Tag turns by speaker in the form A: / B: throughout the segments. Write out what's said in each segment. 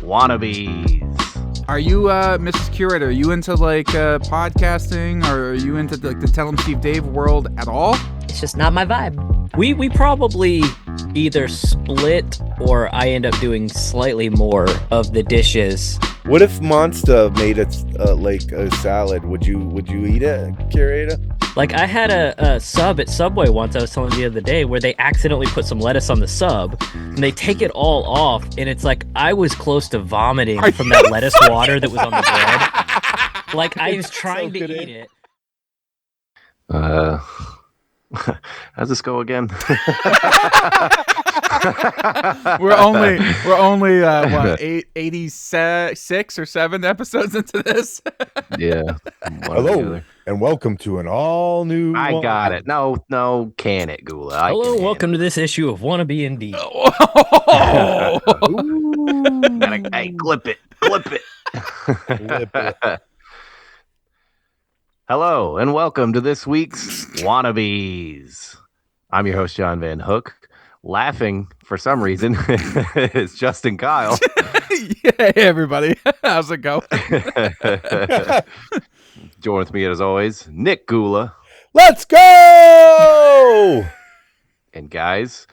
A: Wannabeez.
B: Are you, Mrs. Curator, are you into, podcasting, or are you into, the Tell 'em Steve Dave world at all?
C: It's just not my vibe.
D: We probably either split or I end up doing slightly more of the dishes.
E: What if Monster made it like a salad? Would you eat it, Curator?
D: Like, I had a sub at Subway once, I was telling you the other day, where they accidentally put some lettuce on the sub, and they take it all off, and it's like I was close to vomiting from that lettuce water that was on the bread. Like, I was trying to eat it.
A: How's this go again?
B: We're only 86 or 7 episodes into this.
A: Yeah.
E: Hello, and welcome to an all-new...
A: I got it. No, can it, Gula?
D: Hello, welcome to this issue of Wannabe Indeed.
A: Hey, clip it. Hello, and welcome to this week's Wannabeez. I'm your host, John Van Hook. Laughing, for some reason, is Justin Kyle.
B: Hey, everybody. How's it go?
A: Join with me, as always, Nick Gula.
E: Let's go!
A: And guys,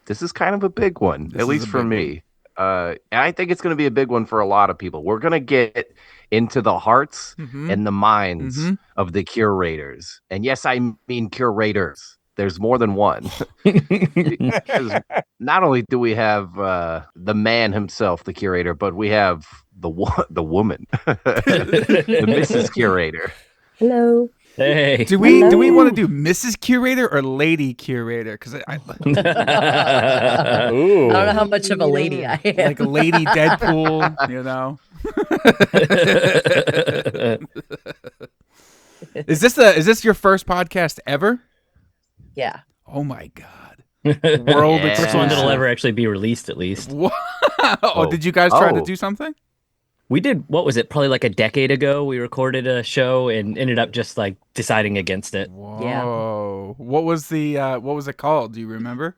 A: this is kind of a big one, at least for me. And I think it's going to be a big one for a lot of people. We're going to get into the hearts and the minds of the curators. And yes, I mean curators. There's more than one. Because not only do we have the man himself, the curator, but we have the woman, the Mrs. Curator.
C: Hello.
D: Hey.
B: Do we want to do Mrs. Curator or Lady Curator? Because I
C: don't know how much of a lady I am.
B: Like a Lady Deadpool, you know. Is this your first podcast ever?
C: Yeah.
B: Oh my god. World
D: First one that'll ever actually be released, at least.
B: Did you guys try to do something?
D: We did, what was it, probably like a decade ago, we recorded a show and ended up just like deciding against it.
B: Whoa.
C: Yeah.
B: What was it called? Do you remember?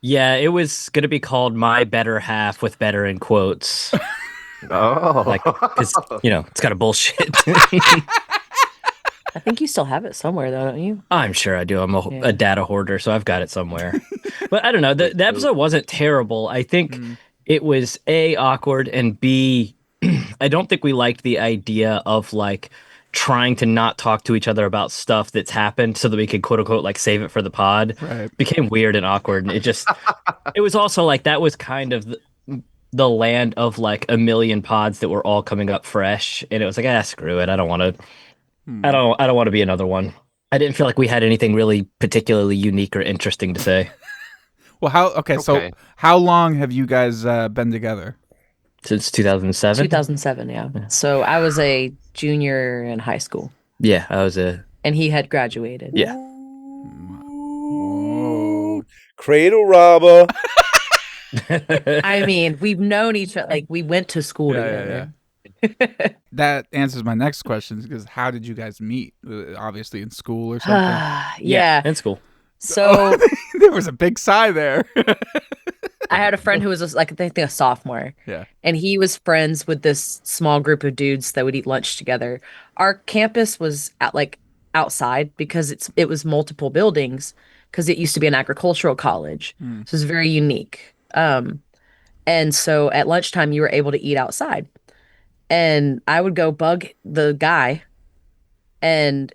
D: Yeah, it was going to be called My Better Half with better in quotes.
A: Oh.
D: Like, because, it's kind of bullshit.
C: I think you still have it somewhere, though, don't you?
D: I'm sure I do. I'm a data hoarder, so I've got it somewhere. But I don't know. The episode wasn't terrible. I think it was A, awkward, and B, I don't think we liked the idea of like trying to not talk to each other about stuff that's happened so that we could quote unquote like save it for the pod.
B: Right.
D: It became weird and awkward. And it was also like that was kind of the land of like a million pods that were all coming up fresh. And it was like, screw it. I don't want to. I don't want to be another one. I didn't feel like we had anything really particularly unique or interesting to say.
B: Well, so how long have you guys been together?
D: Since 2007?
C: 2007, yeah. So I was a junior in high school.
D: Yeah, I was a...
C: And he had graduated.
D: Yeah.
E: Whoa. Cradle robber.
C: I mean, we've known each other. Like, we went to school together.
B: Yeah. That answers my next question, because how did you guys meet? Obviously in school or something?
C: Yeah.
D: In school.
C: So...
B: There was a big sigh there.
C: I had a friend who was I think a sophomore.
B: Yeah.
C: And he was friends with this small group of dudes that would eat lunch together. Our campus was outside because it was multiple buildings because it used to be an agricultural college. So it was very unique. And so at lunchtime you were able to eat outside. And I would go bug the guy and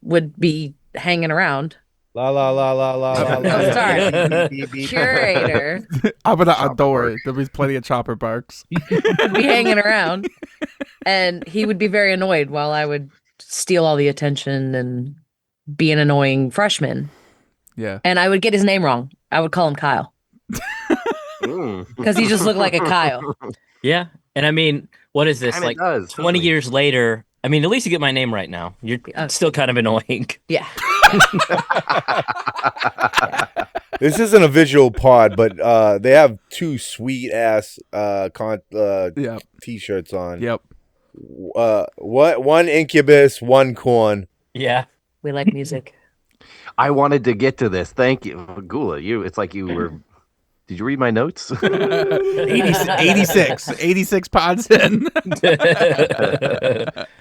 C: would be hanging around.
E: La la la la la la.
C: Oh, sorry. Curator.
B: Don't worry. There'll be plenty of chopper barks.
C: Would be hanging around, and he would be very annoyed while I would steal all the attention and be an annoying freshman.
B: Yeah.
C: And I would get his name wrong. I would call him Kyle because he just looked like a Kyle.
D: Yeah. And I mean, what is this?
A: Kinda does,
D: 20 years later, I mean, at least you get my name right now. You're still kind of annoying.
C: Yeah.
E: This isn't a visual pod, but they have 2 sweet ass t-shirts on.
B: Yep.
E: One Incubus, one Corn.
D: Yeah.
C: We like music.
A: I wanted to get to this. Thank you, Gula. It's like you were Did you read my notes?
B: 86 pods in.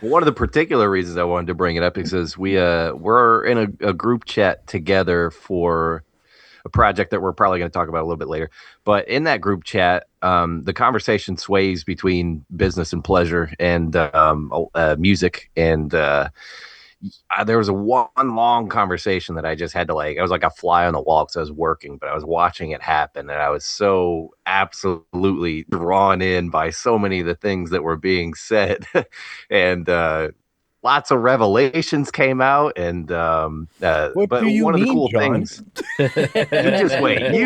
A: One of the particular reasons I wanted to bring it up is because we're in a group chat together for a project that we're probably going to talk about a little bit later. But in that group chat, the conversation sways between business and pleasure and music. And there was one long conversation that I just had to I was like a fly on the wall because I was working, but I was watching it happen. And I was so absolutely drawn in by so many of the things that were being said. And lots of revelations came out, and
E: What
A: but
E: do you
A: one of the
E: mean,
A: cool
E: John?
A: things. You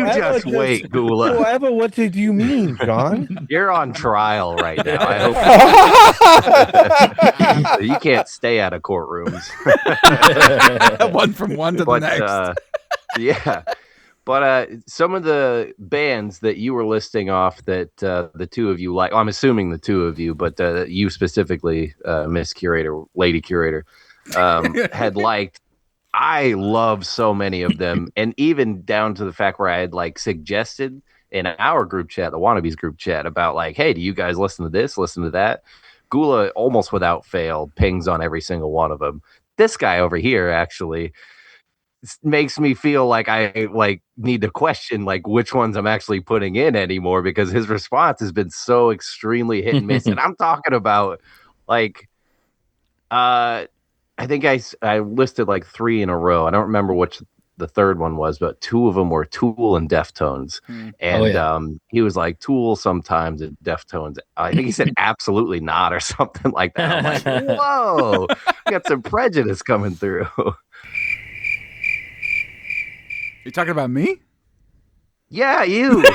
A: just wait, Gula.
E: Whoever, what did you mean, John?
A: You're on trial right now. I hope you can't stay out of courtrooms.
B: One from one to the next.
A: Yeah. But some of the bands that you were listing off that the two of you like, I'm assuming the two of you, but you specifically, Miss Curator, Lady Curator, had liked. I love so many of them, and even down to the fact where I had suggested in our group chat, the Wannabeez group chat, about hey, do you guys listen to this, listen to that? Gula almost without fail pings on every single one of them. This guy over here actually makes me feel like I need to question which ones I'm actually putting in anymore, because his response has been so extremely hit and miss. And I'm talking about I think I listed 3 in a row. I don't remember which the third one was, but 2 of them were Tool and Deftones. And he was like, Tool sometimes and Deftones. I think he said absolutely not or something like that. I'm like, whoa, I got some prejudice coming through.
B: You talking about me?
A: Yeah, you. Yeah,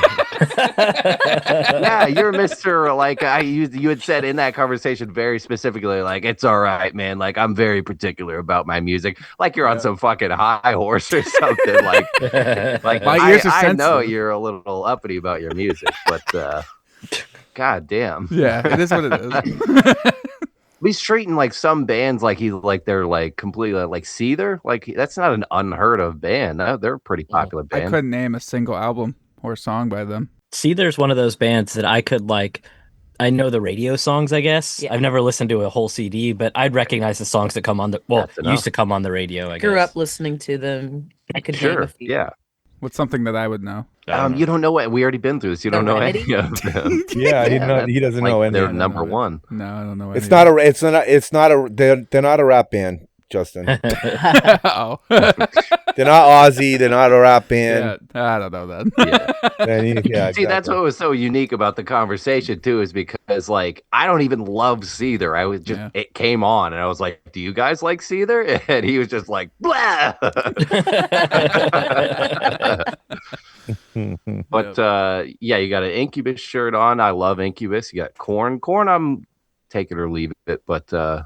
A: you're Mr. You had said in that conversation very specifically, it's all right, man. I'm very particular about my music. You're on some fucking high horse or something. My ears are sensitive. I know you're a little uppity about your music, but god damn.
B: Yeah, it is what it is.
A: He's treating some bands they're completely Seether. That's not an unheard of band. They're a pretty popular band.
B: I couldn't name a single album or song by them.
D: Seether's one of those bands that I could I know the radio songs, I guess. Yeah. I've never listened to a whole CD, but I'd recognize the songs that come on used to come on the radio, I guess.
C: Grew up listening to them. I could name a few.
A: Yeah.
B: What's something that I would know?
A: You don't know what we already been through this. You don't know any of them.
E: Yeah, he doesn't know any.
A: They're number one.
B: No, I don't know.
E: They're not a rap band, Justin.
B: Oh.
E: They're not Aussie. They're not a rap band.
B: Yeah, I don't know that.
A: See, that's what was so unique about the conversation too, is because I don't even love Seether. I was just it came on and I was like, "Do you guys like Seether?" And he was just like, "Blah." But you got an Incubus shirt on. I love Incubus. You got Korn. Korn, I'm take it or leave it. But I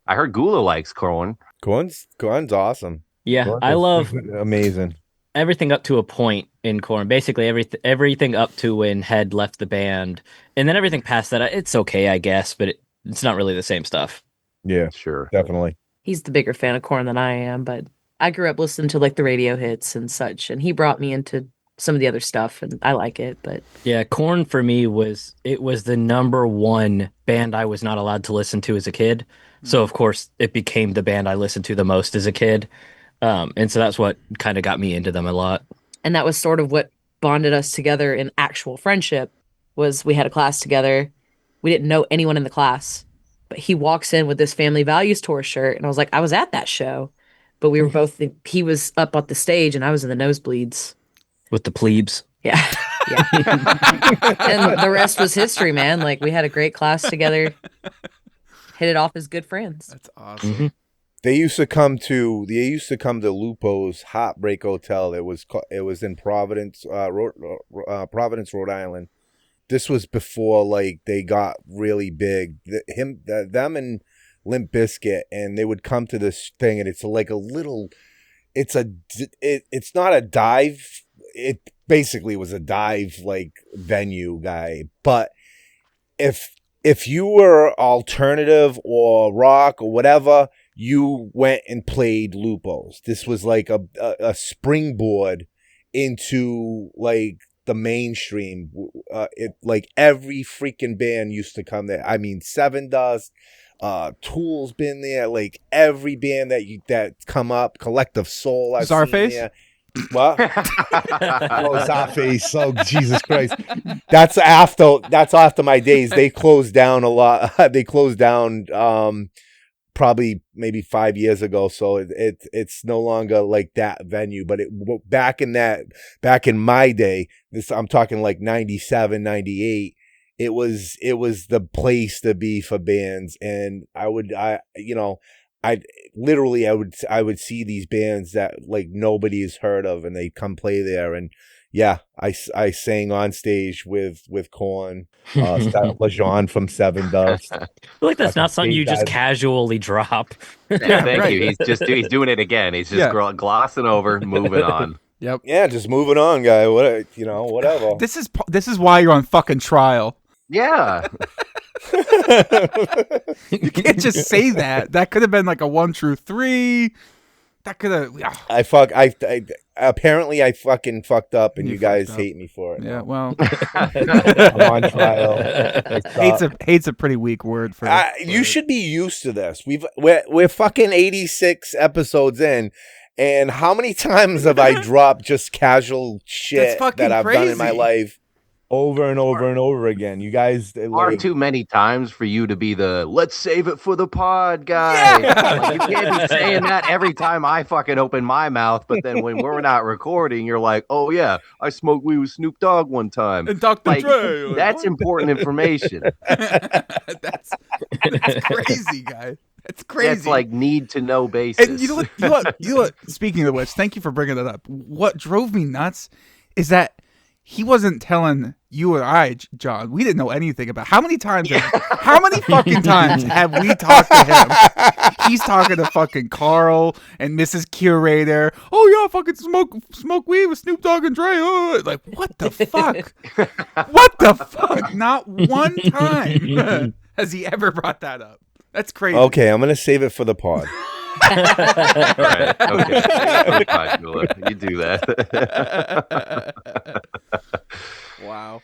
A: heard Gula likes Korn.
E: Korn's awesome.
D: Yeah,
E: Korn
D: I love
E: amazing
D: everything up to a point in Korn. Basically, everything up to when Head left the band, and then everything past that, it's okay, I guess, but it's not really the same stuff.
E: Yeah,
A: sure,
E: definitely.
C: He's the bigger fan of Korn than I am, but I grew up listening to the radio hits and such, and he brought me into some of the other stuff, and I like it. But
D: yeah, Korn for me was the number one band I was not allowed to listen to as a kid. So of course it became the band I listened to the most as a kid. And so that's what kind of got me into them a lot.
C: And that was sort of what bonded us together in actual friendship. Was we had a class together. We didn't know anyone in the class, but he walks in with this Family Values Tour shirt, and I was like, I was at that show, but we were both. He was up at the stage, and I was in the nosebleeds
D: with the plebes.
C: Yeah. And the rest was history, man. We had a great class together. Hit it off as good friends.
B: That's awesome.
D: Mm-hmm.
E: They used to come to Lupo's Heartbreak Hotel. It was in Providence, Rhode Island. This was before they got really big. Them and Limp Bizkit, and they would come to this thing, and it's it's not a dive. It basically was a dive venue guy, but if you were alternative or rock or whatever, you went and played Lupo's. This was a springboard into the the mainstream. It like every freaking band used to come there. I mean, Seven Dust, Tool's been there. Like every band that come up, Collective Soul. I've seen there. What? Oh, Zarface. Oh, Jesus Christ. That's after my days. They closed down a lot. They closed down probably maybe 5 years ago. So it's no longer like that venue. But back in my day, I'm talking like 97, 98. It was the place to be for bands. And I would see these bands that like nobody has heard of, and they come play there. And yeah, I sang on stage with Korn, LaJean from Seven Dust.
D: I feel like that's not something you just casually drop.
A: Yeah, thank you. He's doing it again. He's just glossing over, moving on.
B: Yep.
E: Yeah, just moving on, guy. Whatever.
B: This is why you're on fucking trial.
A: Yeah.
B: You can't just say that. That could have been like a 1 through 3. That could have.
E: I apparently I fucking fucked up, and you guys hate me for it.
B: Yeah, well,
E: I'm on trial.
B: Hate's a pretty weak word for.
E: You should be used to this. We're fucking 86 episodes in, and how many times have I dropped just casual shit that I've done in my life? Over and over and over again. You guys
A: far too many times for you to be the let's save it for the pod guy. Yeah! Like, you can't be saying that every time I fucking open my mouth, but then when we're not recording, you're like, oh yeah, I smoked weed with Snoop Dogg one time.
B: And Dr. Dre.
A: That's important information.
B: That's crazy, guy. That's crazy.
A: That's like need to know basis.
B: And you know what? Speaking of which, thank you for bringing that up. What drove me nuts is that he wasn't telling you or I, John. We didn't know anything about how many fucking times have we talked to him? He's talking to fucking Carl and Mrs. Curator. Oh yeah, fucking smoke weed with Snoop Dogg and Dre. Oh, like what the fuck? What the fuck? Not one time has he ever brought that up. That's crazy.
E: Okay, I'm gonna save it for the pod.
A: All right. Okay. You do that.
B: Wow.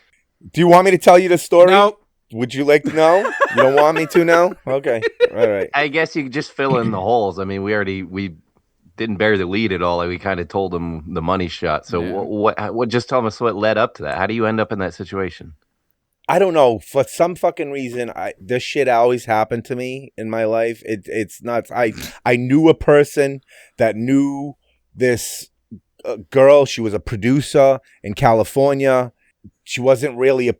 E: Do you want me to tell you the story?
B: No.
E: Would you like to know? You don't want me to now? Okay. All right.
A: I guess you could just fill in the holes. I mean, we didn't bury the lead at all. Like, we kind of told them the money shot. So what? Just tell us what led up to that. How do you end up in that situation?
E: I don't know. For some fucking reason, this shit always happened to me in my life. It's nuts. I knew a person that knew this girl. She was a producer in California. She wasn't really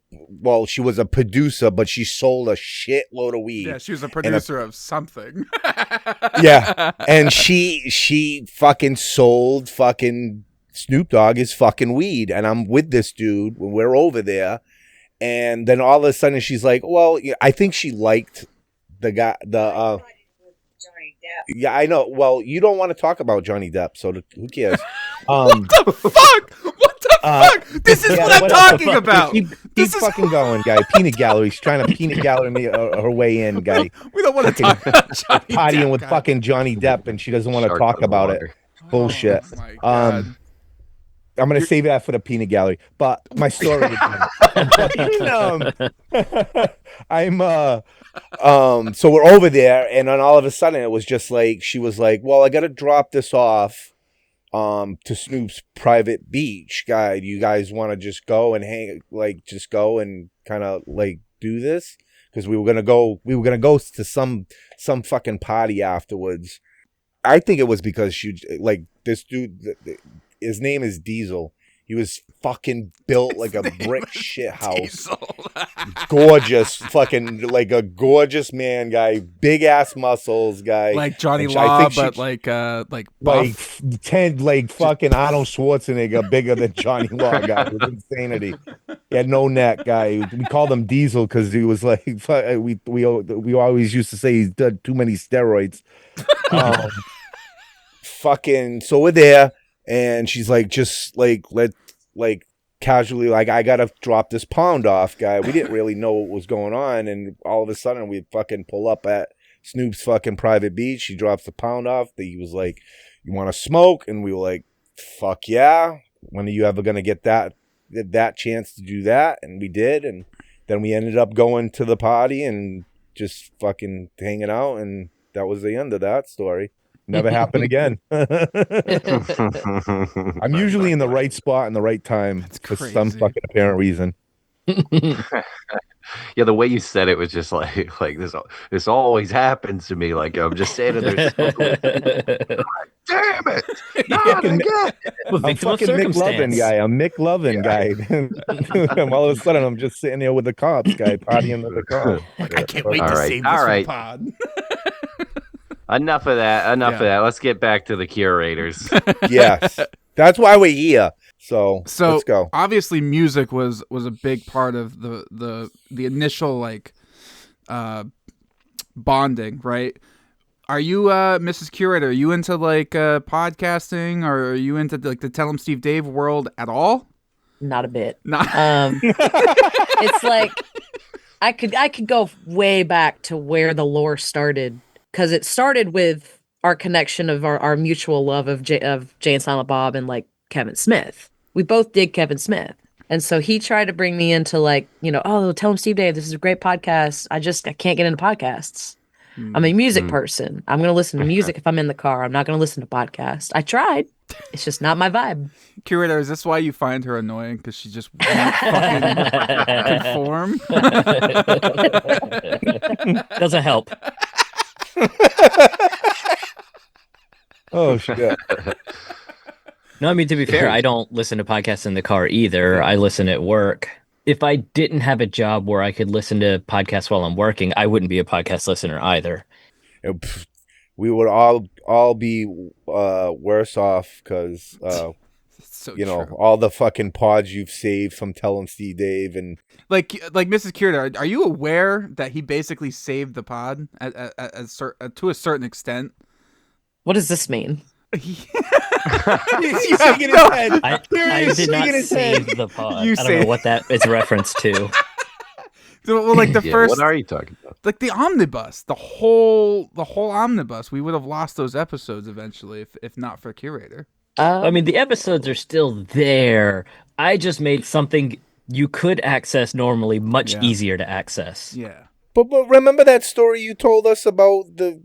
E: she was a producer, but she sold a shitload of weed.
B: Yeah, she was a producer of something.
E: Yeah, and she fucking sold fucking Snoop Dogg his fucking weed, and I'm with this dude when we're over there. And then all of a sudden she's like, well, I think she liked the guy, Johnny Depp. Yeah, I know. Well, you don't want to talk about Johnny Depp, so who cares?
B: What the fuck? What the fuck? This is what I'm talking about.
E: Keep fucking going, guy. Peanut gallery. She's trying to peanut gallery me her way in, guy.
B: We don't want to talk about Johnny
E: partying
B: Depp,
E: with fucking Johnny Depp, and she doesn't want to talk about it. Bullshit.
B: Oh, my God.
E: I'm going to save that for the peanut gallery. But my story is so we're over there, and then all of a sudden it was just like, she was like, well, I got to drop this off to Snoop's private beach. Guy, you guys want to just go and just go and kind of like do this? Because we were going to go to some fucking party afterwards. I think it was because she, like, this dude, his name is Diesel. He was fucking built like a brick shit house. Gorgeous, fucking like a gorgeous man, guy. Big ass muscles, guy.
B: Like Johnny Law, but like buff.
E: Like 10, like fucking Arnold Schwarzenegger, bigger than Johnny Law, guy. It was insanity. He had no neck, guy. We called him Diesel because he was like, we always used to say he's done too many steroids. Fucking, so we're there. And she's like, just like, casually, like, I gotta drop this pound off, guy. We didn't really know what was going on. And all of a sudden, we fucking pull up at Snoop's fucking private beach. She drops the pound off. He was like, you want to smoke? And we were like, fuck yeah. When are you ever gonna get that that chance to do that, and we did, and then we ended up going to the party and just fucking hanging out, and that was the end of that story. Never happened again. I'm usually in the right spot in the right time for some fucking apparent reason.
A: Yeah, the way you said it was just like this always happens to me. Like I'm just standing there smoking. Damn it! Not again.
E: I'm fucking Mick Lovin guy. I'm Mick Lovin guy. And all of a sudden, I'm just sitting there with the cops guy partying with the cops.
B: I can't wait to save this for the pod.
A: Enough of that. Enough of that. Let's get back to the curators.
E: Yes, that's why we're here. So let's go.
B: Obviously, music was a big part of the initial like bonding, right? Are you Mrs. Curator? Are you into like podcasting, or are you into like the Tell 'em Steve Dave world at all?
C: Not a bit.
B: Not.
C: It's like I could go way back to where the lore started, because it started with our connection of our mutual love of Jay and Silent Bob and like Kevin Smith. We both dig Kevin Smith. And so he tried to bring me into like, oh, Tell 'em Steve Dave, this is a great podcast. I can't get into podcasts. I'm a music person. I'm going to listen to music if I'm in the car. I'm not going to listen to podcasts. I tried. It's just not my vibe.
B: Curator, is this why you find her annoying? Because she just won't fucking conform?
D: Doesn't help.
E: Oh, shit.
D: No, I mean, to be fair, I don't listen to podcasts in the car either. I listen at work. If I didn't have a job where I could listen to podcasts while I'm working, I wouldn't be a podcast listener either.
E: We would all be worse off because, all the fucking pods you've saved from Tell 'em Steve Dave. And
B: like Mrs. Curator, are you aware that he basically saved the pod to a certain extent?
C: What does this mean?
D: I did not save the pod. I don't know what that is reference to.
B: Well, like the first.
A: What are you talking about?
B: Like the omnibus, the whole omnibus. We would have lost those episodes eventually if not for Curator.
D: I mean, the episodes are still there. I just made something you could access normally much easier to access.
B: Yeah.
E: But remember that story you told us about they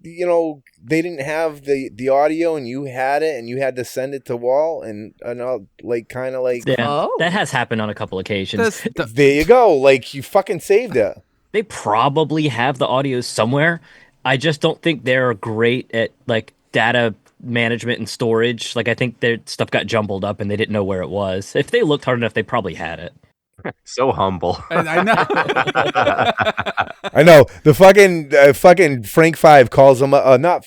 E: didn't have the audio and you had it and you had to send it to Wall and
D: that has happened on a couple occasions.
E: There you go. Like you fucking saved it.
D: They probably have the audio somewhere. I just don't think they're great at like data management and storage. Like I think their stuff got jumbled up and they didn't know where it was. If they looked hard enough, they probably had it.
A: So humble.
B: I know.
E: I know. The fucking Frank Five calls him up.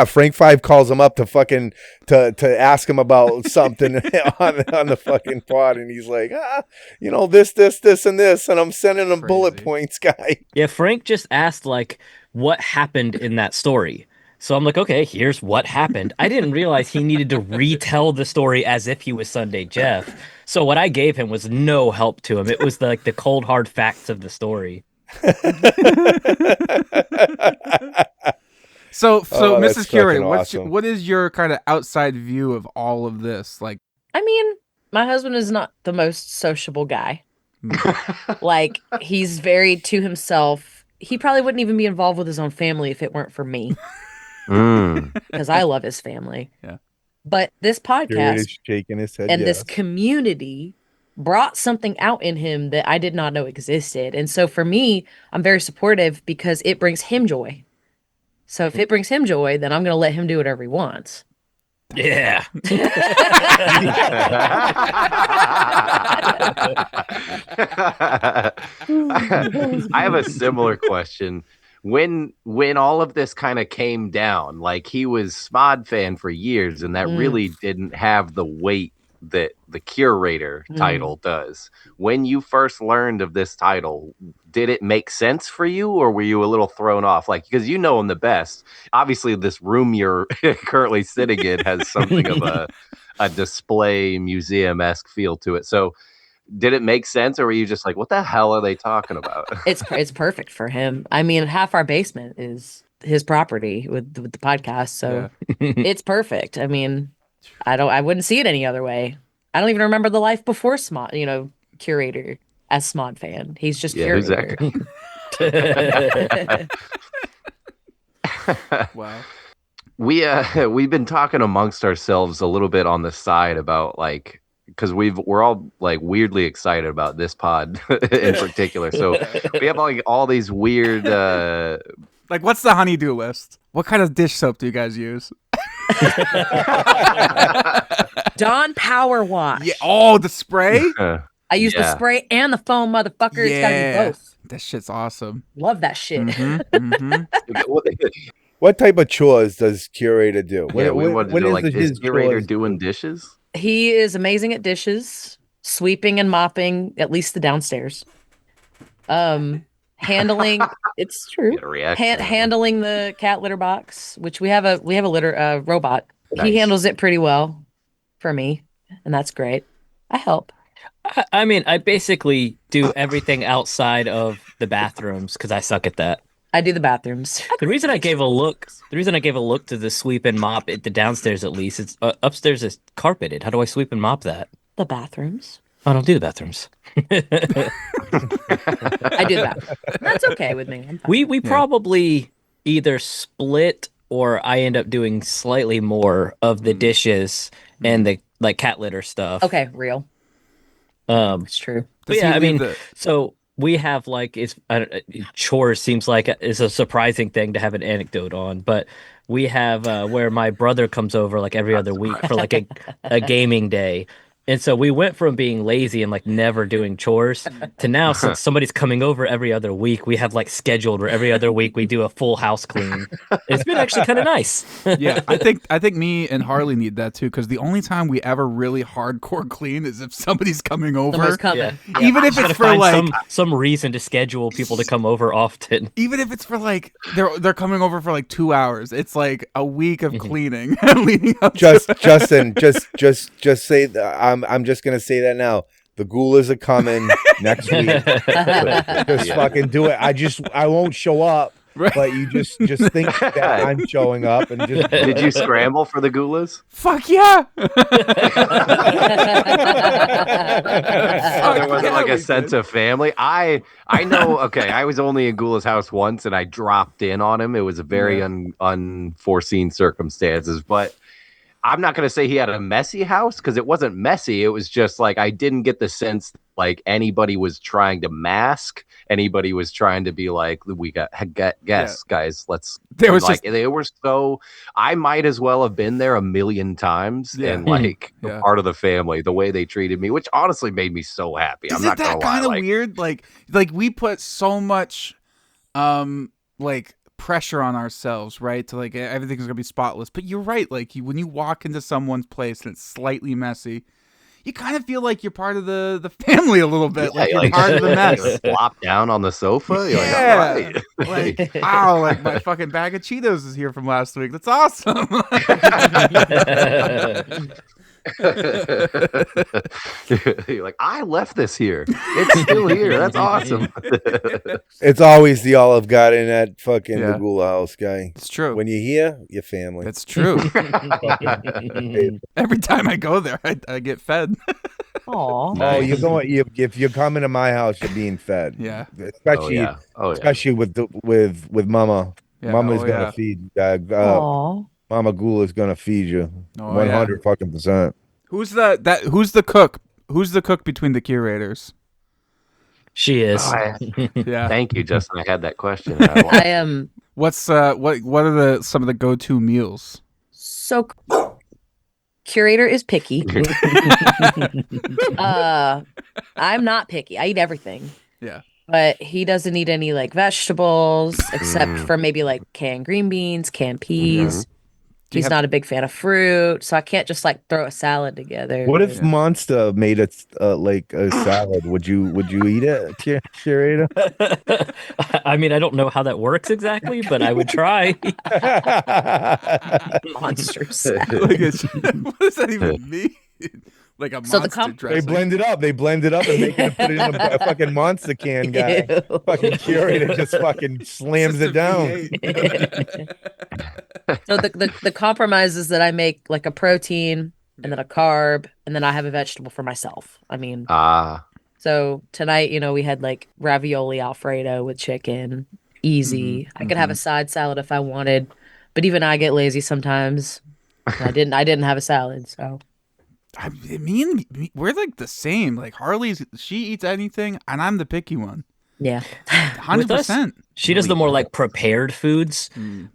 E: Frank Five calls him up to fucking to ask him about something on the fucking pod, and he's like, this, and this, and I'm sending him bullet points, guy.
D: Yeah, Frank just asked like what happened in that story. So I'm like, okay, here's what happened. I didn't realize he needed to retell the story as if he was Sunday Jeff. So what I gave him was no help to him. It was the cold, hard facts of the story.
B: So Mrs. Curator,
E: awesome.
B: what is your kind of outside view of all of this? Like,
C: I mean, my husband is not the most sociable guy. Like, he's very to himself. He probably wouldn't even be involved with his own family if it weren't for me. Because I love his family.
B: Yeah.
C: But this podcast
E: shaking his head,
C: and this community brought something out in him that I did not know existed. And so for me, I'm very supportive because it brings him joy. So if it brings him joy, then I'm going to let him do whatever he wants.
D: Yeah.
A: I have a similar question. When all of this kind of came down, like he was Smod fan for years, and that really didn't have the weight that the Curator title does. When you first learned of this title, did it make sense for you, or were you a little thrown off? Like, because you know him the best. Obviously, this room you're currently sitting in has something of a display museum-esque feel to it. So did it make sense, or were you just like, what the hell are they talking about?
C: It's perfect for him. I mean, half our basement is his property with the podcast, so it's perfect. I mean, I wouldn't see it any other way. I don't even remember the life before Smod, Curator as Smod fan. He's just
A: Yeah, who's that
C: Curator.
A: guy?
B: Wow.
A: We've been talking amongst ourselves a little bit on the side about like because we're all like weirdly excited about this pod in particular. So we have like all these weird
B: Like, what's the honeydew list? What kind of dish soap do you guys use?
C: Dawn Power Wash.
B: Yeah. Oh, the spray.
C: I use the spray and the foam, motherfucker. It's gotta be both.
B: That shit's awesome.
C: Love that shit.
E: What type of chores does Curator do?
A: Yeah, we wanted to know, like, is Curator
E: chores?
A: doing dishes?
C: He is amazing at dishes, sweeping and mopping, at least the downstairs. Handling, it's true.
A: Get a reaction.
C: Handling the cat litter box, which we have a litter robot.
A: Nice.
C: He handles it pretty well for me, and that's great. I help.
D: I mean, I basically do everything outside of the bathrooms because I suck at that.
C: I do the bathrooms.
D: The reason I gave a look to the sweep and mop at the downstairs, at least, it's upstairs is carpeted. How do I sweep and mop that?
C: The bathrooms.
D: I don't do the bathrooms.
C: I do that. That's okay with me.
D: We probably either split or I end up doing slightly more of the dishes and the like cat litter stuff.
C: Okay, real. It's true.
D: But yeah, I mean, so we have like chores seems like is a surprising thing to have an anecdote on, but we have where my brother comes over like every other week for like a gaming day. And so we went from being lazy and like never doing chores to now, since somebody's coming over every other week, we have like scheduled where every other week we do a full house clean. It's been actually kind of nice.
B: Yeah, I think me and Harley need that too, because the only time we ever really hardcore clean is if somebody's coming over.
C: Somebody's coming.
D: Yeah.
B: Even if it's for like
D: some reason to schedule people to come over often.
B: Even if it's for like they're coming over for like 2 hours, it's like a week of cleaning leading up.
E: Justin, just say I'm just gonna say that now. The ghoulies are coming next week. Just fucking do it. I won't show up, but you just think that I'm showing up and just.
A: Did you scramble for the ghoulies?
B: Fuck yeah!
A: There wasn't like a sense of family. I know. Okay, I was only in Gula's house once, and I dropped in on him. It was a very unforeseen circumstances, but I'm not going to say he had a messy house because it wasn't messy. It was just like I didn't get the sense like anybody was trying to mask. Anybody was trying to be like, we got guys. Let's. They were so. I might as well have been there a million times and like part of the family. The way they treated me, which honestly made me so happy. I'm not
B: that kind of weird? Like we put so much, like pressure on ourselves, right? To like everything's gonna be spotless. But you're right. Like when you walk into someone's place and it's slightly messy, you kind of feel like you're part of the family a little bit. Like you're part of the mess.
A: Flop down on the sofa. You're
B: like, all right. Like, wow, like my fucking bag of Cheetos is here from last week. That's awesome.
A: You're like, I left this here. It's still here. That's awesome.
E: It's always the Olive Garden at fucking the Gula House, guy.
B: It's true.
E: When you're here, your family.
B: That's true. Every time I go there, I get fed.
C: Aww.
E: Oh, you're going. If you're coming to my house, you're being fed.
B: Yeah.
E: Especially, especially with Mama.
B: Yeah.
E: Mama's gonna feed. Mama Gula's gonna feed you 100 fucking %.
B: Who's the cook? Who's the cook between the curators?
D: She is.
B: Yeah.
A: Thank you, Justin. I had that question.
C: I am.
B: What's what are some of the go-to meals?
C: So Curator is picky. I'm not picky. I eat everything.
B: Yeah.
C: But he doesn't eat any like vegetables except for maybe like canned green beans, canned peas. He's not a big fan of fruit, so I can't just like throw a salad together.
E: What if Monster made it like a salad? Would you eat it, Curator?
D: I mean, I don't know how that works exactly, but I would try.
C: Monster salad.
B: What does that even mean? Like a monster dressing.
E: They blend it up and make it put it in a fucking monster can guy. Fucking Curator just fucking slams it down.
C: So the compromise is that I make like a protein and then a carb and then I have a vegetable for myself. I mean, so So tonight, we had like ravioli Alfredo with chicken. Easy. I could have a side salad if I wanted, but even I get lazy sometimes. And I didn't have a salad, so
B: We're like the same. Like Harley's, she eats anything, and I'm the picky one.
C: yeah.
B: Hundred
D: With us,
B: percent.
D: she does the more like prepared foods.
B: Mm.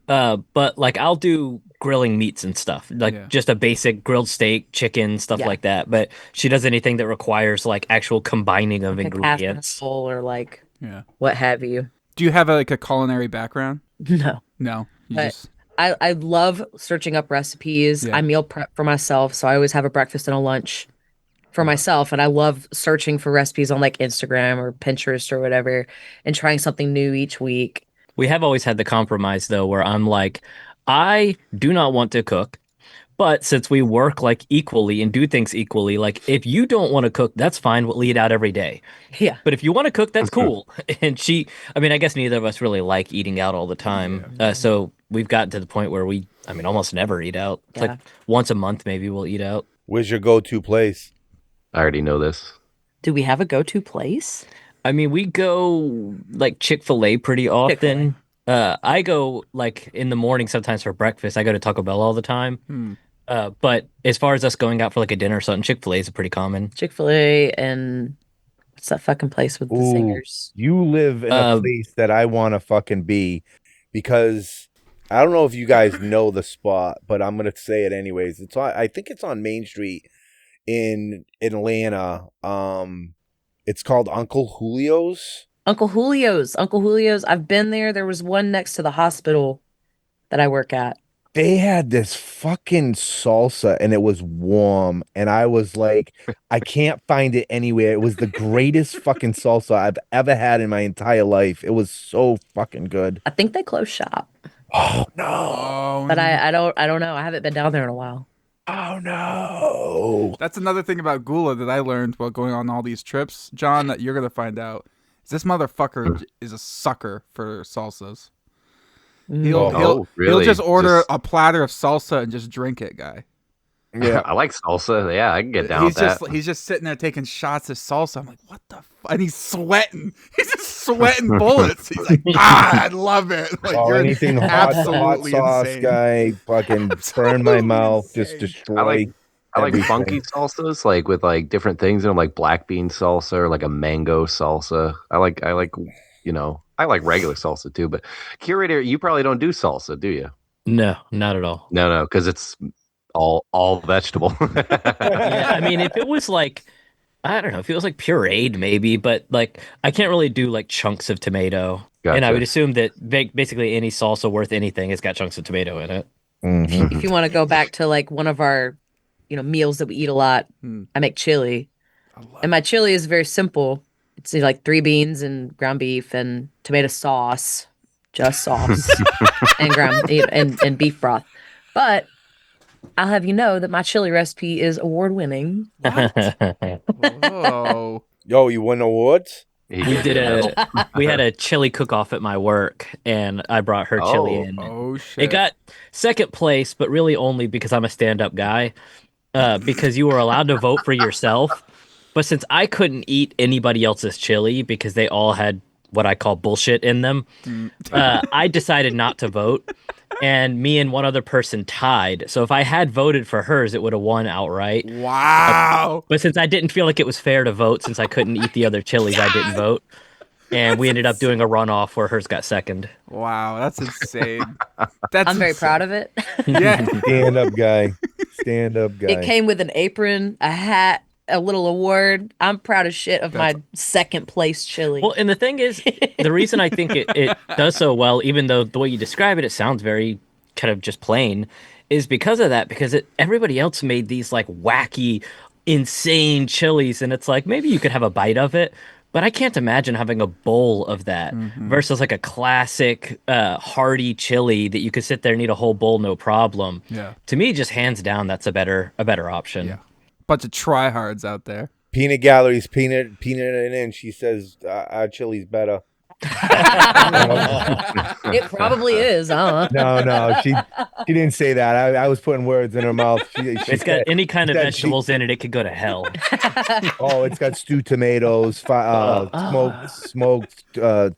D: But like I'll do grilling meats and stuff, like
B: Yeah.
D: just a basic grilled steak, chicken, stuff
C: Yeah.
D: like that. But she does anything that requires like actual combining of
C: Like a
D: ingredients.
C: casserole or like
B: Yeah.
C: what have you.
B: Do you have a culinary background?
C: No.
B: No. You
C: But
B: just
C: I love searching up recipes.
B: Yeah.
C: I meal prep for myself, so I always have a breakfast and a lunch for myself, and I love searching for recipes on like Instagram or Pinterest or whatever and trying something new each week.
D: We have always had the compromise though, where I'm like, I do not want to cook. But since we work like equally and do things equally, like if you don't want to cook, that's fine. We'll eat out every day.
C: Yeah.
D: But if you want to cook, that's cool. And I mean, I guess neither of us really like eating out all the time. So we've gotten to the point where almost never eat out. It's
C: Yeah.
D: like once a month, maybe we'll eat out.
E: Where's your go-to place?
A: I already know this.
C: Do we have a go-to place?
D: I mean, we go like Chick-fil-A pretty often. I go like in the morning sometimes for breakfast. I go to Taco Bell all the time. But as far as us going out for like a dinner or something, Chick-fil-A is pretty common.
C: Chick-fil-A and what's that fucking place with the
E: Ooh,
C: singers?
E: you live in a place that I want to fucking be, because I don't know if you guys know the spot, but I'm gonna say it anyways. I think it's on Main Street in Atlanta. It's called Uncle Julio's.
C: Uncle Julio's. Uncle Julio's. I've been there. There was one next to the hospital that I work at.
E: They had this fucking salsa and it was warm. And I was like, I can't find it anywhere. It was the greatest fucking salsa I've ever had in my entire life. It was so fucking good.
C: I think they closed shop,
E: Oh no.
B: Oh,
C: but I don't know. I haven't been down there in a while.
E: Oh no.
B: that's another thing about Gula that I learned while going on all these trips, John, that you're gonna find out. Is this motherfucker is a sucker for salsas. He'll
A: really?
B: just order a platter of salsa and just drink it, guy.
E: Yeah.
A: I like salsa. Yeah, I can get down with that.
B: He's just sitting there taking shots of salsa. I'm like, what the and he's sweating. He's just sweating bullets. He's like, I love it. Like,
E: Oh,
B: you're
E: anything hot
B: absolutely
E: sauce
B: insane.
E: guy, fucking burn my mouth, just
B: insane.
E: destroy.
A: I like
E: everything.
A: funky salsas, like with like different things in them, like black bean salsa or like a mango salsa. I like I like regular salsa too. But Curator, you probably don't do salsa, do you?
D: No, not at all.
A: No, because it's all vegetable.
D: Yeah, I mean, if it was like, I don't know, if it was like pureed maybe, but like I can't really do like chunks of tomato. And I
A: Gotcha.
D: would assume that basically any salsa worth anything has got chunks of tomato in it.
E: Mhm.
C: If you want to go back to like one of our, meals that we eat a lot, I make chili. And my chili is very simple. It's like 3 beans and ground beef and tomato sauce, just sauce, and and beef broth. But I'll have you know that my chili recipe is award winning.
B: Whoa.
E: Yo, you won awards?
A: He
D: We
A: did
D: did
A: it.
D: we had a chili cook-off at my work, and I brought her chili
A: Oh.
D: in.
B: Oh shit.
D: It got second place, but really only because I'm a stand-up guy. Because you were allowed to vote for yourself. But since I couldn't eat anybody else's chili because they all had what I call bullshit in them, I decided not to vote. And me and one other person tied. So if I had voted for hers, it would have won outright.
B: Wow.
D: But since I didn't feel like it was fair to vote, since I couldn't eat the other chilies, I didn't vote. And we ended up doing a runoff where hers got second.
B: Wow, that's insane. That's
C: I'm very proud of it.
B: Yeah.
E: Stand up guy. Stand up guy.
C: It came with an apron, a hat, a little award. I'm proud as shit of my second place chili.
D: Well, and the thing is, the reason I think it does so well, even though the way you describe it, it sounds very kind of just plain, is because of that. Because everybody else made these like wacky, insane chilies, and it's like maybe you could have a bite of it, but I can't imagine having a bowl of that versus like a classic hearty chili that you could sit there and eat a whole bowl no problem.
B: Yeah.
D: To me, just hands down, that's a better option.
B: Yeah. Bunch of tryhards out there.
E: Peanut Gallery's peanut it in. She says our chili's better.
C: It probably is, huh?
E: No, she didn't say that. I was putting words in her mouth. She
D: It's got
E: said,
D: any kind of
E: said she,
D: vegetables in it, it could go to hell.
E: oh, it's got stewed tomatoes, smoked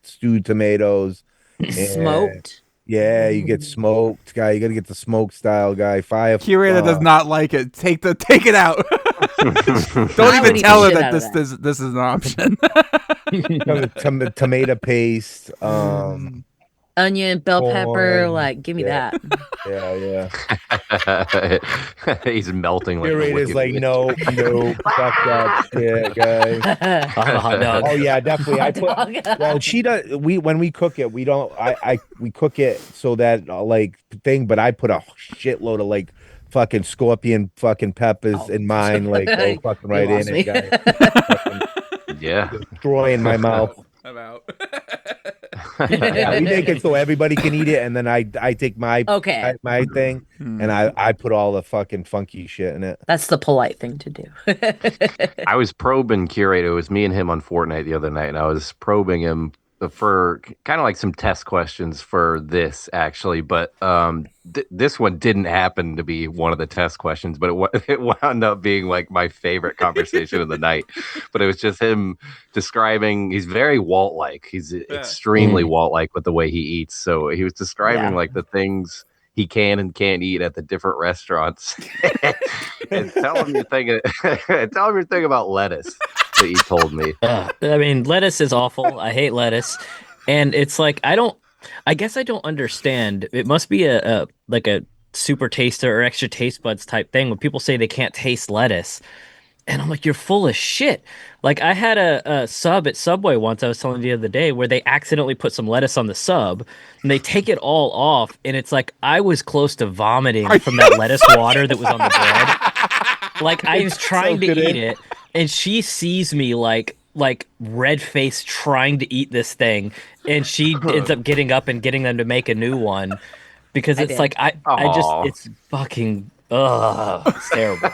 E: stewed tomatoes, and
C: Smoked.
E: yeah, you get smoked, guy. You got to get the smoked style, guy. Fire.
B: Curator does not like it. Take it out. Don't
C: I would
B: even
C: eat
B: tell
C: the
B: her
C: shit
B: that
C: out of
B: this is an option.
E: Tomato paste,
C: Onion, bell pepper,
E: corn.
C: like give me
E: Yeah,
C: that.
E: yeah.
A: He's melting like a
E: Curator's
A: wicked
E: like,
A: witch.
E: no, fuck that shit, guy.
D: I'll have a hot dog.
E: Oh yeah, definitely. I
C: Hot
E: put
C: dog.
E: well, she does. When we cook it, we don't. We cook it so that like thing, but I put a shitload of like fucking scorpion fucking peppers in mine, like go fucking
C: You
E: right in
C: lost me.
E: it, guy. Fucking
A: Yeah.
E: destroying my mouth.
B: I'm out.
E: Yeah, we make it so everybody can eat it, and then I take my
C: Okay.
E: my thing, and I put all the fucking funky shit in it.
C: That's the polite thing to do.
A: I was probing Curator. It was me and him on Fortnite the other night, and I was probing him for kind of like some test questions for this actually, but this one didn't happen to be one of the test questions, but it wound up being like my favorite conversation of the night. But it was just him describing. He's very Walt-like. He's extremely Walt-like with the way he eats. So he was describing
C: Yeah.
A: like the things he can and can't eat at the different restaurants, and tell him your thing. Tell him your thing about lettuce that you told me.
D: I mean, lettuce is awful. I hate lettuce. And it's like I guess I don't understand. It must be a like a super taster or extra taste buds type thing when people say they can't taste lettuce. And I'm like, you're full of shit. Like I had a sub at Subway once I was telling you the other day where they accidentally put some lettuce on the sub and they take it all off. And it's like I was close to vomiting from that lettuce water that was on the bread. Like I was trying to eat it and she sees me like red faced trying to eat this thing and she ends up getting up and getting them to make a new one because it's like I just
A: Aw.
D: it's fucking it's terrible.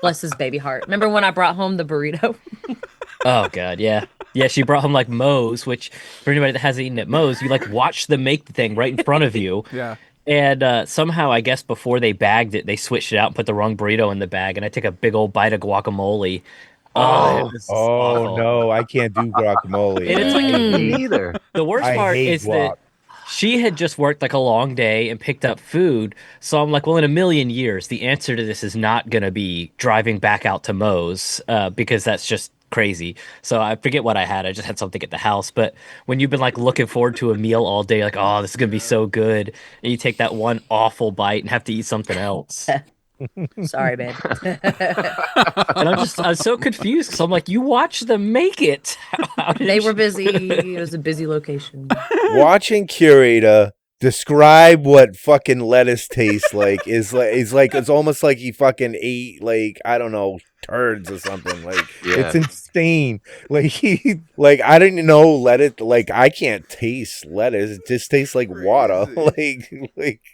C: Bless his baby heart. Remember when I brought home the burrito?
D: Oh god, yeah. Yeah, she brought home like Moe's, which for anybody that hasn't eaten at Moe's, you like watch them make the thing right in front of you.
B: Yeah.
D: And somehow, I guess before they bagged it, they switched it out and put the wrong burrito in the bag, and I took a big old bite of guacamole. Oh, it was awful.
E: No, I can't do guacamole.
D: And it's like
A: Me either.
D: the worst
E: I
D: part
E: hate
D: is
E: guac.
D: that she had just worked like a long day and picked up food. So I'm like, well, in a million years, the answer to this is not going to be driving back out to Moe's because that's just crazy. So I forget what I had. I just had something at the house. But when you've been like looking forward to a meal all day, like, oh, this is going to be so good. And you take that one awful bite and have to eat something else.
C: Sorry, babe.
D: And I'm so confused because I'm like, you watch them make it. How did
C: They
D: you-
C: were busy. It was a busy location.
E: Watching Curator describe what fucking lettuce tastes like is like it's almost like he fucking ate like I don't know turds or something. Like it's insane. Like he like I didn't know lettuce. Like I can't taste lettuce. It just tastes like water.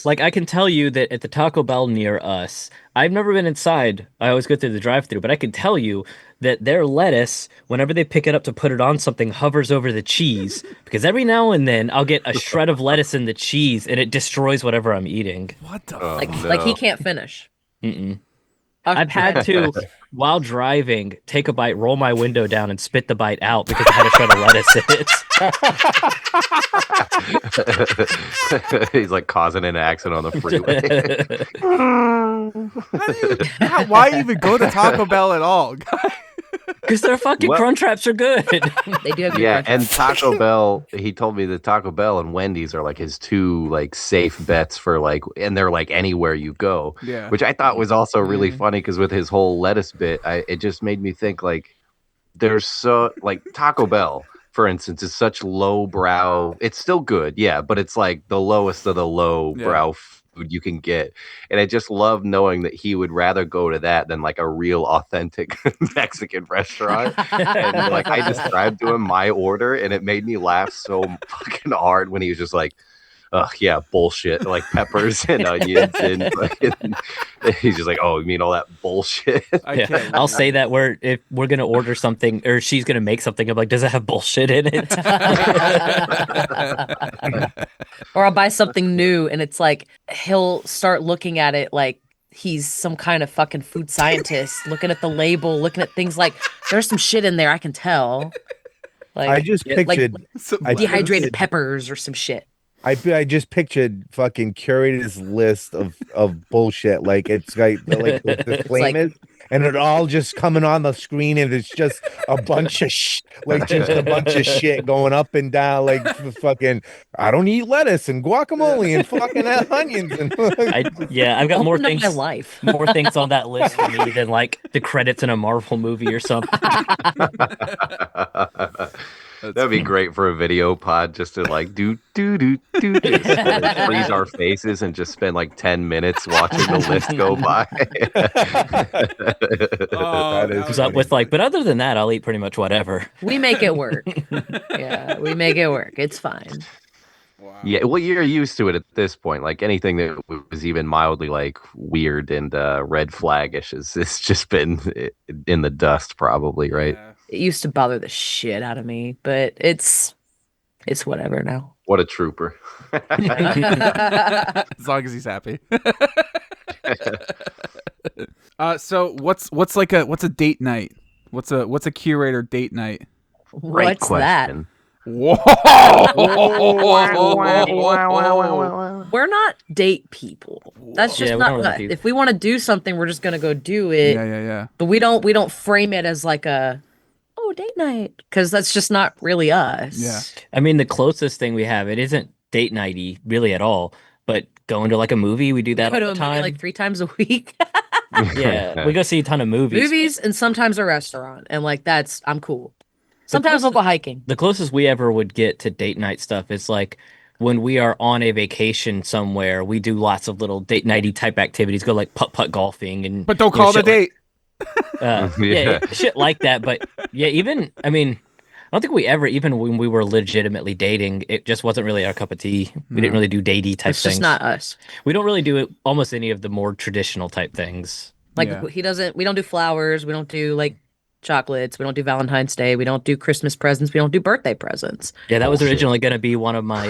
D: Like I can tell you that at the Taco Bell near us, I've never been inside. I always go through the drive-thru, but I can tell you that their lettuce, whenever they pick it up to put it on something, hovers over the cheese. Because every now and then I'll get a shred of lettuce in the cheese and it destroys whatever I'm eating.
B: What the
C: Like he can't finish.
D: Mm-mm. I've had to, while driving, take a bite, roll my window down, and spit the bite out because I had a shred of lettuce in it.
A: He's like causing an accident on the freeway.
B: Why even go to Taco Bell at all?
D: Because their fucking crunch wraps are good.
C: They do have good
A: Yeah,
C: crunch
A: and
C: wraps.
A: Taco Bell, he told me that Taco Bell and Wendy's are like his two like safe bets for like, and they're like anywhere you go.
B: Yeah.
A: Which I thought was also really funny because with his whole lettuce bit, it just made me think like there's so like Taco Bell, for instance, is such low brow. It's still good, yeah, but it's like the lowest of the low brow food you can get. And I just love knowing that he would rather go to that than like a real authentic Mexican restaurant. And like I described to him my order and it made me laugh so fucking hard when he was just like, oh yeah, bullshit, like peppers and onions and fucking, he's just like, oh, you mean all that bullshit?
D: Yeah, I'll say that if we're gonna order something or she's gonna make something, I'm like, does it have bullshit in it?
C: Or I'll buy something new and it's like he'll start looking at it like he's some kind of fucking food scientist, looking at the label, looking at things like there's some shit in there, I can tell. Like
E: I just pictured
C: dehydrated peppers or some shit.
E: I just pictured fucking Curator's list of bullshit. Like it's like the disclaimers, and it all just coming on the screen, and it's just a bunch of just a bunch of shit going up and down. Like fucking, I don't eat lettuce and guacamole and fucking onions. And
D: I've got more things.
C: My life.
D: More things on that list for me than like the credits in a Marvel movie or something.
A: That'd be great for a video pod, just to like do freeze our faces and just spend like 10 minutes watching the list go by.
D: Comes up with like, but other than that, I'll eat pretty much whatever.
C: We make it work. Yeah, we make it work. It's fine.
A: Wow. Yeah, well, you're used to it at this point. Like anything that was even mildly like weird and red flaggish it's just been in the dust, probably, right?
C: Yeah. It used to bother the shit out of me, but it's whatever now.
A: What a trooper!
B: As long as he's happy. So what's a date night? What's a Curator date night?
A: Right
C: What's
A: question.
C: That?
B: Whoa!
C: We're not date people. That's just not us. If we want to do something, we're just gonna go do it.
B: Yeah.
C: But we don't frame it as like a date night, because that's just not really us.
B: Yeah.
D: I mean, the closest thing we have, it isn't date nighty really at all, but going to like a movie, we do that all the time.
C: Like 3 times a week.
D: Yeah, we go see a ton of movies.
C: And sometimes a restaurant, and like I'm cool. Sometimes we'll go hiking.
D: The closest we ever would get to date night stuff is like when we are on a vacation somewhere, we do lots of little date nighty type activities, go like putt golfing
B: but don't call it a date.
D: Shit like that. But yeah, even I don't think we ever, even when we were legitimately dating, it just wasn't really our cup of tea. We didn't really do datey type things.
C: It's just not us.
D: We don't really do almost any of the more traditional type things.
C: Like we don't do flowers. We don't do like chocolates. We don't do Valentine's Day. We don't do Christmas presents. We don't do birthday presents.
D: Yeah, that was originally going to be one of my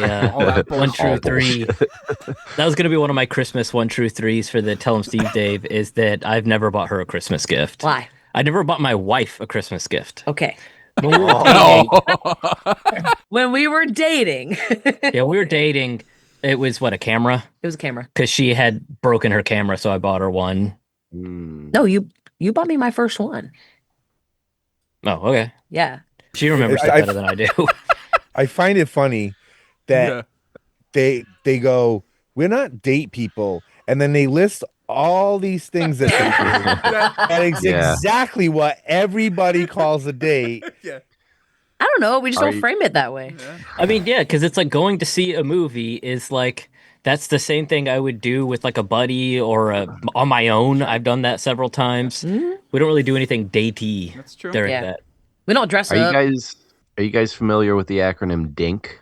D: 1 true 3. That was going to be one of my Christmas 1 true 3s for the Tell 'em Steve Dave, is that I've never bought her a Christmas gift.
C: Why?
D: I never bought my wife a Christmas gift.
C: Okay.
D: When we were dating.
C: When we were dating.
D: Yeah, we were dating. It was a camera?
C: It was a camera.
D: Because she had broken her camera, so I bought her one.
C: No, you bought me my first one.
D: Oh, okay.
C: Yeah.
D: She remembers that better than I do.
E: I find it funny that they go, we're not date people, and then they list all these things that they do. That is exactly what everybody calls a date.
B: Yeah.
C: I don't know. We just don't frame it that way.
B: Yeah.
D: I mean, yeah, because it's like going to see a movie is like, that's the same thing I would do with like a buddy or on my own. I've done that several times. Mm-hmm. We don't really do anything datey during that.
C: We don't dress
A: up. Are you guys familiar with the acronym DINK?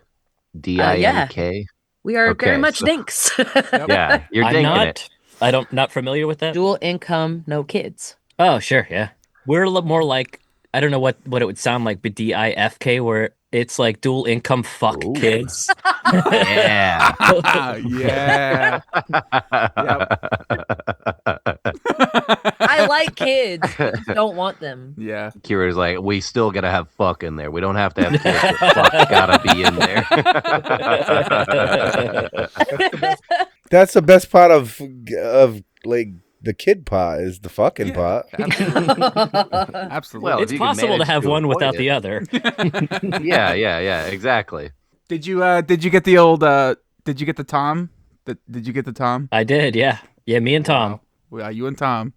A: D-I-N-K?
C: We are very much dinks.
A: Yeah, you're dinking it.
D: I'm not familiar with that.
C: Dual income, no kids.
D: Oh, sure, yeah. We're a little more like, I don't know what it would sound like, but D-I-F-K, where it's like dual income fuck kids.
A: Yeah.
B: Yeah.
C: I like kids. I just don't want them.
B: Yeah.
A: Kira's like, we still gotta have fuck in there. We don't have to have kids, but fuck gotta be in there.
E: That's the best part of like the kid part is the fucking part.
B: Absolutely.
A: Well,
D: it's possible to have one without the other.
A: Yeah, exactly.
B: Did you get the old did you get the Tom? Did you get the Tom?
D: I did, yeah. Yeah, me and Tom.
B: Wow. You and Tom.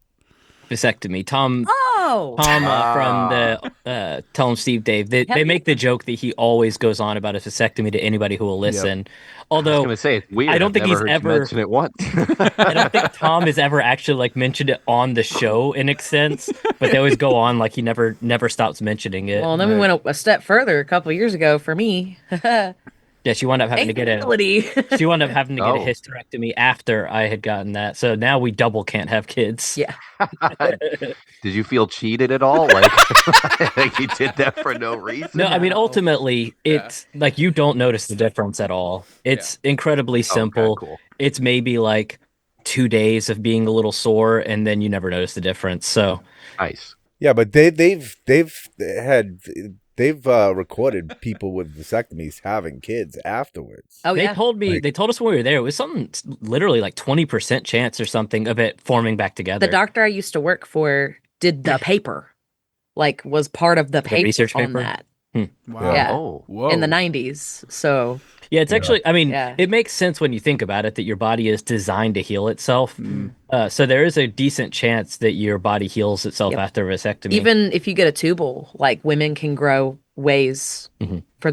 D: Vasectomy. Tom from the Tell 'em Steve Dave. They make the joke that he always goes on about his vasectomy to anybody who will listen. Yep. Although
A: I was gonna say it's weird.
D: I don't think he's ever
A: mentioned it once.
D: I don't think Tom has ever actually like mentioned it on the show in a sense, but they always go on like he never stops mentioning it.
C: Well, then we went a step further a couple years ago for me.
D: Yeah, she wound up having to get a
C: Infertility.
D: she wound up having to get a
A: Oh.
D: hysterectomy after I had gotten that. So now we double can't have kids.
C: Yeah.
A: Did you feel cheated at all? Like, like you did that for no reason?
D: No, I mean
C: No.
D: ultimately it's like you don't notice the difference at all. It's incredibly
A: Okay,
D: simple.
A: cool.
D: It's maybe like 2 days of being a little sore and then you never notice the difference. So
A: Nice.
E: Yeah, but they've recorded people with vasectomies having kids afterwards.
C: Oh
D: they
C: yeah.
D: told me
E: Like-
D: they told us when we were there it was something literally like 20% chance or something of it forming back together.
C: The doctor I used to work for did the paper, like was part of the
D: The
C: paper
D: research
C: on
D: paper?
C: that.
B: Wow.
C: Yeah.
A: Oh.
B: Whoa.
C: In the 90s. So
D: Yeah, it's actually, I mean,
C: Yeah.
D: it makes sense when you think about it that your body is designed to heal itself.
B: Mm.
D: So there is a decent chance that your body heals itself
C: Yep.
D: after vasectomy.
C: even if you get a tubal, like women can grow ways for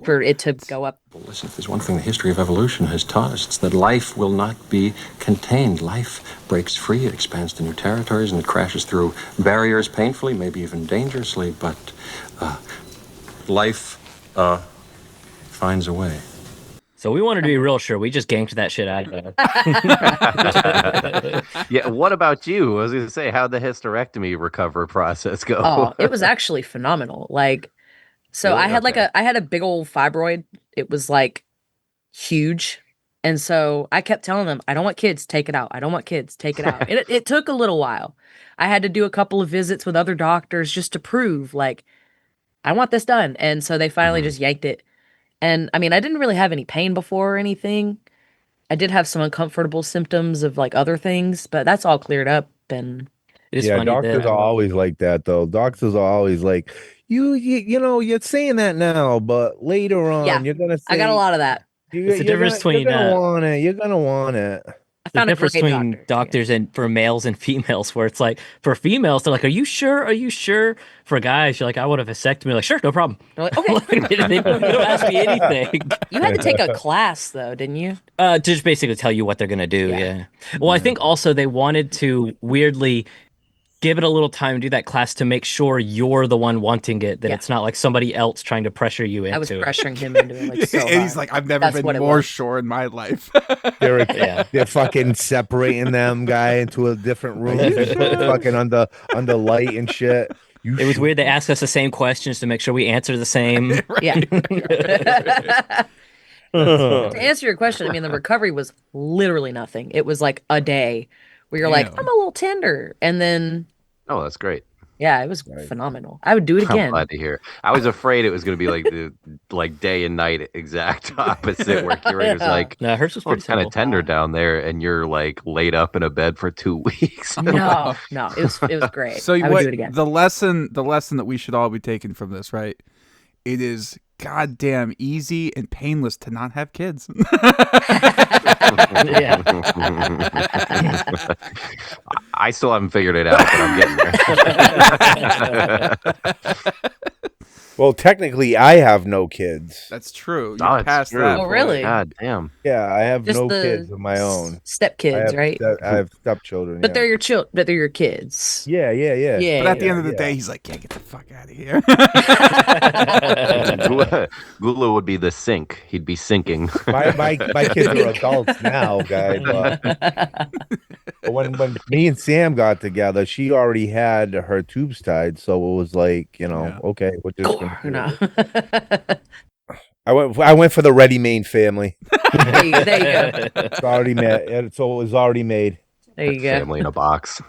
C: for it to go up.
F: Well, listen, if there's one thing the history of evolution has taught us, it's that life will not be contained. Life breaks free, it expands to new territories, and it crashes through barriers painfully, maybe even dangerously, but life finds a way.
D: So we wanted to be real sure. We just ganked that shit out of there.
A: Yeah. What about you? I was going to say, how'd the hysterectomy recover process go?
C: Oh, it was actually phenomenal. Like, so
A: Really?
C: I had
A: Okay.
C: I had a big old fibroid. It was like huge. And so I kept telling them, I don't want kids, take it out. I don't want kids, take it out. And it took a little while. I had to do a couple of visits with other doctors just to prove, like, I want this done. And so they finally just yanked it. And I mean, I didn't really have any pain before or anything. I did have some uncomfortable symptoms of like other things, but that's all cleared up. And
D: It is
E: Yeah,
D: funny
E: doctors
D: that
E: are always like that, though. Doctors are always like, you know, you're saying that now, but later on,
C: Yeah,
E: you're gonna
C: I got a
E: say
C: lot of that.
D: it's the difference
E: you're
D: between
E: gonna want it. You're gonna want it.
C: I
D: the
C: found a
D: difference
C: great
D: between
C: doctor.
D: doctors and for males and females, where it's like for females, they're like, "Are you sure? Are you sure?" For guys, you're like, "I want a vasectomy." Like, sure, no problem.
C: They're like, okay.
D: They don't ask me anything.
C: You had to take a class though, didn't you?
D: To just basically tell you what they're gonna do.
C: Yeah.
D: Yeah. Well, I think also they wanted to weirdly give it a little time to do that class to make sure you're the one wanting it, that
C: Yeah.
D: it's not like somebody else trying to pressure you
C: I was
D: into it.
C: pressuring him into it like so
B: and he's
C: hard.
B: like, I've never
C: That's
B: been
C: what it
B: more
C: was.
B: sure in my life.
D: Yeah.
E: They're fucking separating them guy into a different room, fucking under light and shit.
D: It was weird. They asked us the same questions to make sure we answer the same.
C: Yeah. To answer your question, I mean, the recovery was literally nothing. It was like a day where you're like,
B: Damn.
C: I'm a little tender. And then,
A: Oh, that's great.
C: yeah, it was phenomenal. I would do it
A: I'm
C: again.
A: glad to hear. I was afraid it was going to be like the day and night exact opposite, where Curator's
C: Yeah.
A: like,
D: No, hers was
A: "Well,
D: pretty
A: it's kind of
D: simple.
A: tender down there," and you're like laid up in a bed for 2 weeks.
C: No, it was great.
B: So
C: I would
B: what,
C: do it again.
B: the lesson that we should all be taking from this, right? It is goddamn easy and painless to not have kids.
D: Yeah.
A: I still haven't figured it out, but I'm getting there.
E: Well, technically, I have no kids.
B: That's true.
A: Oh,
B: You're
A: it's
B: past
A: true.
B: that.
C: Oh,
B: point.
C: really?
A: God damn.
E: Yeah, I have
C: Just
E: no
C: the
E: kids of my own.
C: Step
E: I
C: kids,
E: have
C: right?
E: I have stepchildren.
C: But
E: yeah.
C: they're your but they're your kids.
E: Yeah.
C: Yeah.
B: But at the
C: yeah.
B: end of the
E: yeah.
B: day, he's like, "Yeah, get the fuck out of here."
A: Gula would be the sink. He'd be sinking.
E: My kids are adults now, guy. But when me and Sam got together, she already had her tubes tied, so it was like,
B: Yeah.
E: okay, we're just gonna do
C: No.
E: it. I went for the ready-made family.
C: there you go.
E: It's already made. So it was already made.
C: There you go.
A: Family in a box.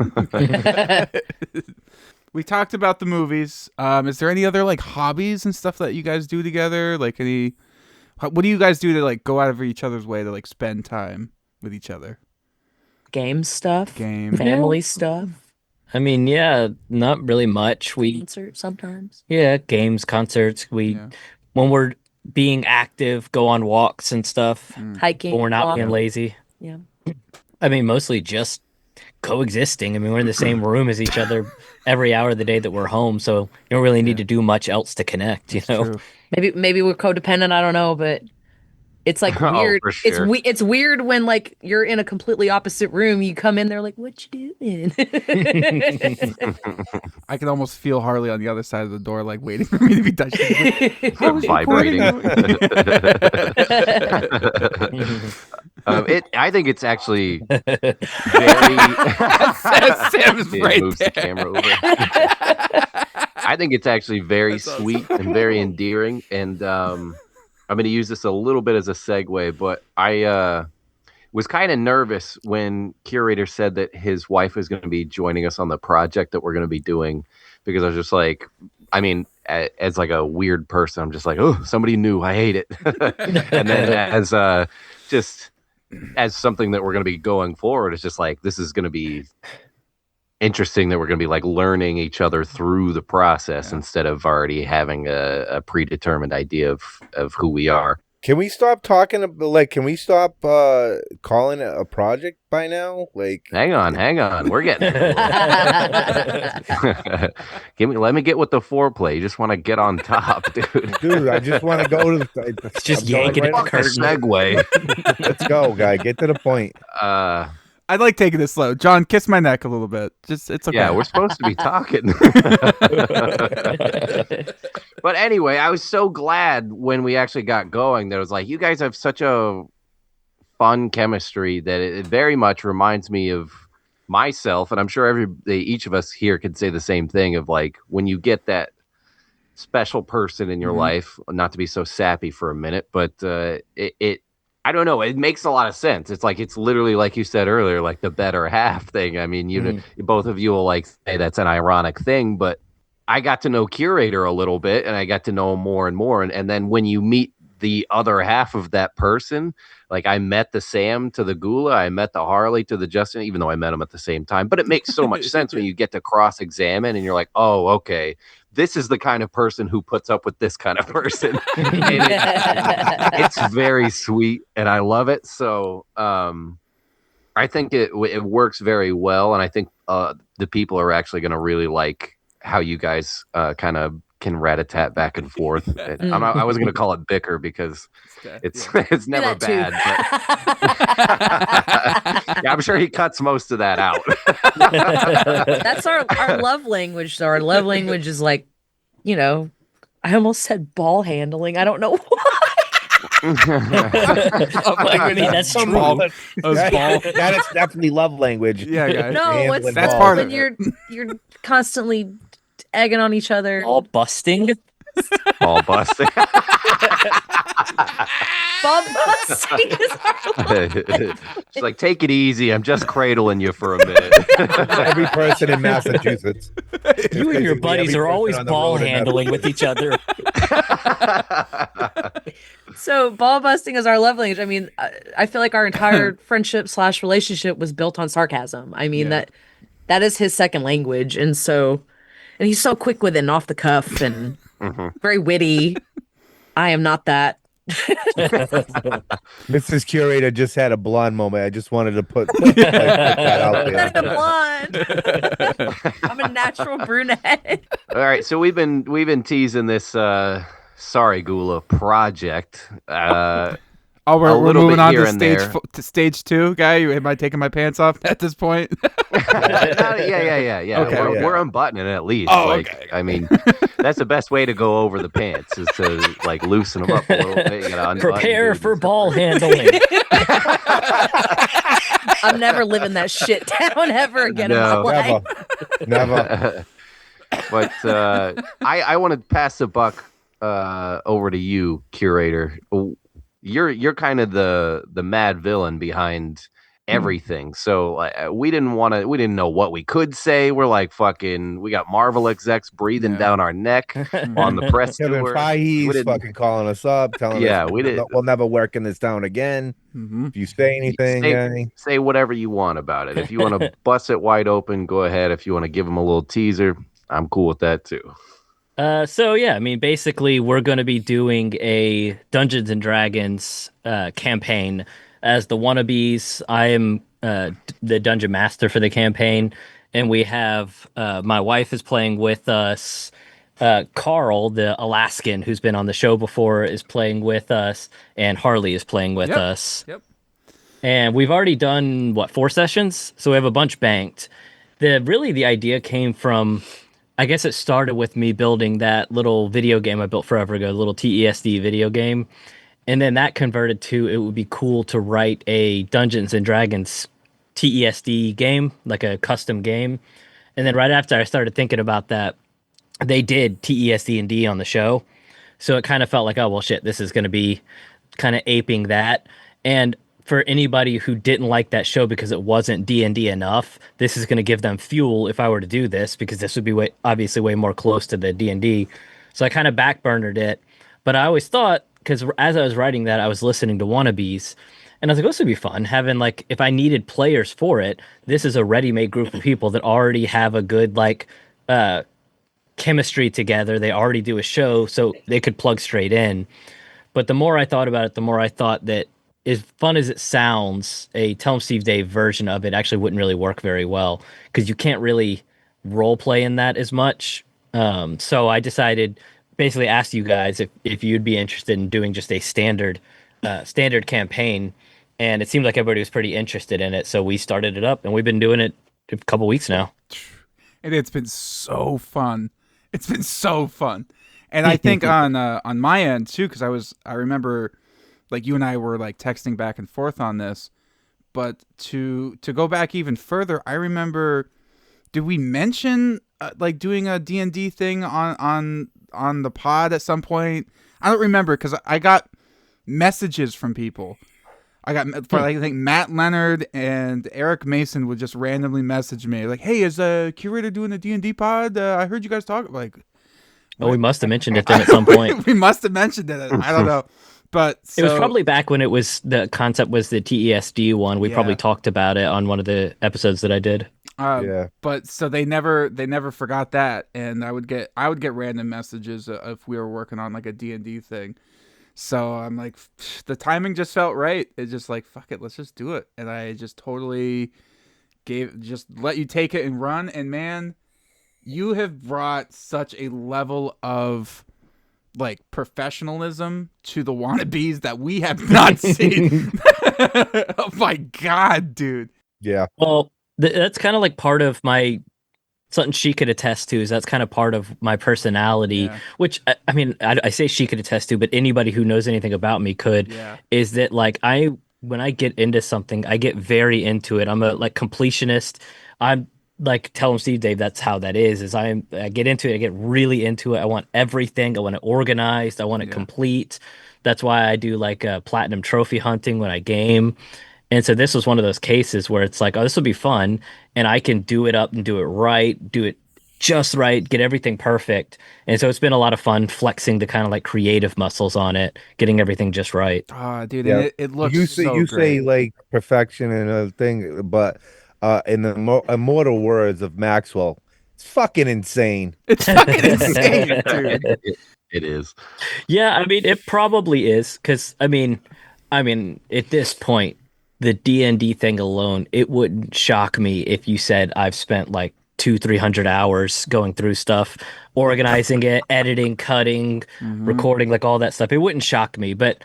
B: We talked about the movies. Is there any other like hobbies and stuff that you guys do together? Like what do you guys do to like go out of each other's way to like spend time with each other?
C: Game stuff.
B: Game.
C: Family stuff.
D: I mean, yeah, not really much.
C: Concert sometimes.
D: Games, concerts.
B: Yeah.
D: When we're being active, go on walks and stuff.
C: Hiking.
D: When we're not
C: walking.
D: being lazy.
C: Yeah.
D: I mean, mostly just coexisting. I mean, we're in the same room as each other every hour of the day that we're home, so you don't really need to do much else to connect, you know?
B: True.
C: Maybe we're codependent. I don't know, but It's like
A: Oh,
C: weird.
A: for sure.
C: It's weird when like you're in a completely opposite room. You come in there like, what you doing?
B: I can almost feel Harley on the other side of the door, like waiting for me to be touched. How was
A: Vibrating.
B: recording?
A: I think it's actually very.
B: Sam's
A: It
B: right
A: moves
B: there.
A: the camera over. I think it's actually very sweet and very endearing. And I'm going to use this a little bit as a segue, but I was kind of nervous when Curator said that his wife was going to be joining us on the project that we're going to be doing, because I was just like, I mean, as like a weird person, I'm just like, oh, somebody new, I hate it. And then as just as something that we're going to be going forward, it's just like, this is going to be interesting that we're going to be like learning each other through the process instead of already having a predetermined idea of who we are.
E: Can we stop talking? Like, can we stop calling it a project by now? Like,
A: Hang on, we're getting. Let me get with the foreplay. You just want to get on top, dude.
E: Dude, I just want to go to the.
D: Just
E: I'm going
D: yanking
E: right
D: at the
E: off the
D: curtain.
A: Segue.
E: Let's go, guy. Get to the point.
B: I like taking it slow. John, kiss my neck a little bit. Just it's okay.
A: Yeah, we're supposed to be talking. But anyway, I was so glad when we actually got going that it was like, you guys have such a fun chemistry that it very much reminds me of myself, and I'm sure each of us here could say the same thing of like when you get that special person in your life, not to be so sappy for a minute, but it I don't know, it makes a lot of sense. It's like, it's literally like you said earlier, like the better half thing. I mean, you know, both of you will like say that's an ironic thing, but I got to know Curator a little bit and I got to know him more and more. And then when you meet the other half of that person, like I met the Sam to the Gula, I met the Harley to the Justin, even though I met him at the same time. But it makes so much sense when you get to cross-examine and you're like, oh, okay, this is the kind of person who puts up with this kind of person. It's very sweet and I love it. So I think it works very well. And I think the people are actually going to really like how you guys kind of can rat-a-tat back and forth. I was going to call it bicker because it's never bad. But yeah, I'm sure he cuts most of that out.
C: That's our love language. So our love language is like, you know, I almost said ball handling. I don't know why.
D: That's true.
E: That is definitely love language.
B: Yeah, guys.
C: No,
B: that's part
C: when
B: of it.
C: you're constantly egging on each other.
D: All busting.
A: All busting.
C: Ball busting is our
A: She's like, take it easy. I'm just cradling you for a minute.
E: Every person in Massachusetts.
D: You and your buddies are always ball handling with each other.
C: So ball busting is our love language. I mean, I feel like our entire friendship / relationship was built on sarcasm. I mean, that is his second language. And he's so quick with it and off the cuff and very witty. I am not that.
E: Mrs. Curator just had a blonde moment. I just wanted to put that out there.
C: I'm a blonde. I'm a natural brunette.
A: All right, so we've been teasing this sorry Gula project.
B: We're moving on
A: to
B: to stage 2, guy. Am I taking my pants off at this point?
A: Yeah.
B: Okay,
A: We're unbuttoning it at least.
B: Oh,
A: like,
B: okay.
A: I mean, that's the best way to go over the pants is to like loosen them up a little bit. You gotta unbutton,
D: Prepare
A: dude.
D: for ball handling.
C: I'm never living that shit down ever again in my life.
E: Never.
A: But I want to pass the buck over to you, Curator. You're kind of the mad villain behind everything. So we didn't know what we could say. We're like we got Marvel execs breathing down our neck on the press
E: Kevin
A: tour.
E: Feige's fucking calling us up, telling us we'll never work in this town again. If you say anything,
A: say whatever you want about it. If you want to bust it wide open, go ahead. If you want to give them a little teaser, I'm cool with that too.
D: So yeah, I mean, basically, we're going to be doing a Dungeons and Dragons campaign as the Wannabees. I am the dungeon master for the campaign, and we have my wife is playing with us. Carl, the Alaskan who's been on the show before, is playing with us, and Harley is playing with
B: Yep.
D: us.
B: Yep.
D: And we've already done what, 4 sessions, so we have a bunch banked. The idea came from, I guess it started with me building that little video game I built forever ago, the little TESD video game, and then that converted to it would be cool to write a Dungeons and Dragons TESD game, like a custom game. And then right after I started thinking about that, they did TESD and D on the show. So it kind of felt like, oh well, shit, this is going to be kind of aping that. And for anybody who didn't like that show because it wasn't D&D enough, this is going to give them fuel if I were to do this, because this would be obviously way more close to the D&D. So I kind of backburnered it. But I always thought, because as I was writing that, I was listening to Wannabees, and I was like, this would be fun having, like, if I needed players for it, this is a ready-made group of people that already have a good, like, chemistry together. They already do a show, so they could plug straight in. But the more I thought about it, the more I thought that, as fun as it sounds, a Tell 'em Steve Dave version of it actually wouldn't really work very well, because you can't really role play in that as much. So I decided, basically asked you guys if you'd be interested in doing just a standard campaign, and it seemed like everybody was pretty interested in it. So we started it up, and we've been doing it a couple weeks now.
B: And it's been so fun. It's been so fun. And I think on my end too, because I remember, like, you and I were like texting back and forth on this. But to go back even further, I remember, did we mention like doing a D&D thing on the pod at some point? I don't remember, because I got messages from people. I think Matt Leonard and Eric Mason would just randomly message me like, "Hey, is Curator doing a D&D pod? I heard you guys talk." Like,
D: oh, we must have mentioned it then at some point.
B: we must have mentioned it. I don't know, but
D: it was probably back when the concept was the TESD one. We probably talked about it on one of the episodes that I did.
B: But so they never forgot that, and I would get random messages if we were working on like a D&D thing. So I'm like, the timing just felt right. It's just like, fuck it, let's just do it. And I just totally let you take it and run. And man, you have brought such a level of like professionalism to the Wannabees that we have not seen. Oh my God, dude.
E: Yeah.
D: Well, that's kind of like part of my, something she could attest to, is that's kind of part of my personality, which I mean, I say she could attest to, but anybody who knows anything about me could, is that like when I get into something, I get very into it. I'm a like completionist. I'm like, Tell 'em Steve Dave, that's how that is I get into it. I get really into it. I want everything. I want it organized. I want it complete. That's why I do like platinum trophy hunting when I game. And so this was one of those cases where it's like, oh, this will be fun, and I can do it up and do it right, do it just right, get everything perfect. And so it's been a lot of fun flexing the kind of like creative muscles on it, getting everything just right.
B: Oh, dude, and it looks
E: you
B: great.
E: say like perfection and a thing, but in the immortal words of Maxwell, it's fucking insane.
B: It's fucking insane, dude.
A: It is.
D: Yeah, I mean, it probably is, because I mean, at this point, the D&D thing alone, it wouldn't shock me if you said I've spent like 200-300 hours going through stuff, organizing it, editing, cutting, recording, like all that stuff. It wouldn't shock me. But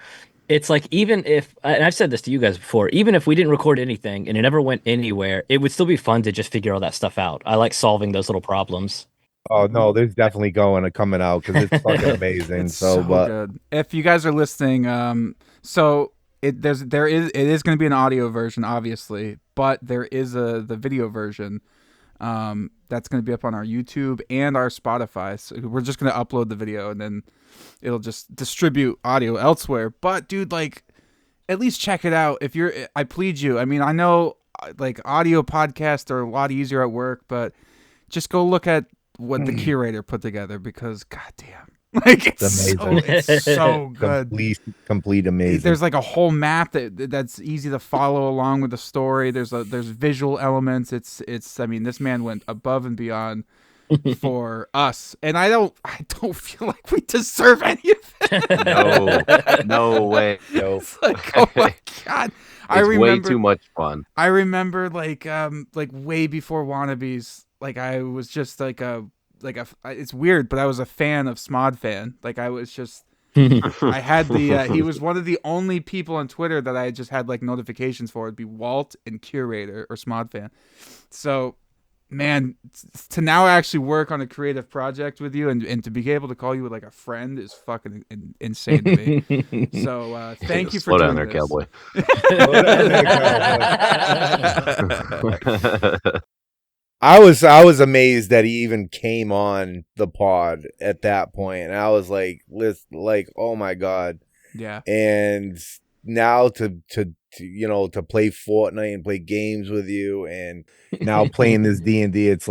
D: it's like, even if, and I've said this to you guys before, even if we didn't record anything and it never went anywhere, it would still be fun to just figure all that stuff out. I like solving those little problems.
E: Oh no, there's definitely coming out, because it's fucking amazing.
B: It's so good. If you guys are listening, so it is going to be an audio version, obviously, but there is the video version that's going to be up on our YouTube and our Spotify. So we're just going to upload the video, and then it'll just distribute audio elsewhere. But dude, like, at least check it out. I plead you. I mean, I know like audio podcasts are a lot easier at work, but just go look at what the Curator put together, because goddamn. Like, it's amazing. It's so good.
E: Complete amazing.
B: There's like a whole map that's easy to follow along with the story. There's visual elements. It's I mean, this man went above and beyond for us, and I don't feel like we deserve any of it.
A: No way. No.
B: It's like, oh my God.
A: It's way too much fun.
B: I remember like way before Wannabees, like I was just like it's weird, but I was a fan of Smod Fan. Like I was just. I had he was one of the only people on Twitter that I just had like notifications for. It'd be Walt and Curator or Smod Fan. So, man, to now actually work on a creative project with you and to be able to call you like a friend is fucking insane to me. So, thank you for doing this.
A: Cowboy.
E: I was amazed that he even came on the pod at that point, and I was like, oh my god,
B: yeah.
E: And now to play Fortnite and play games with you, and now playing this D&D, it's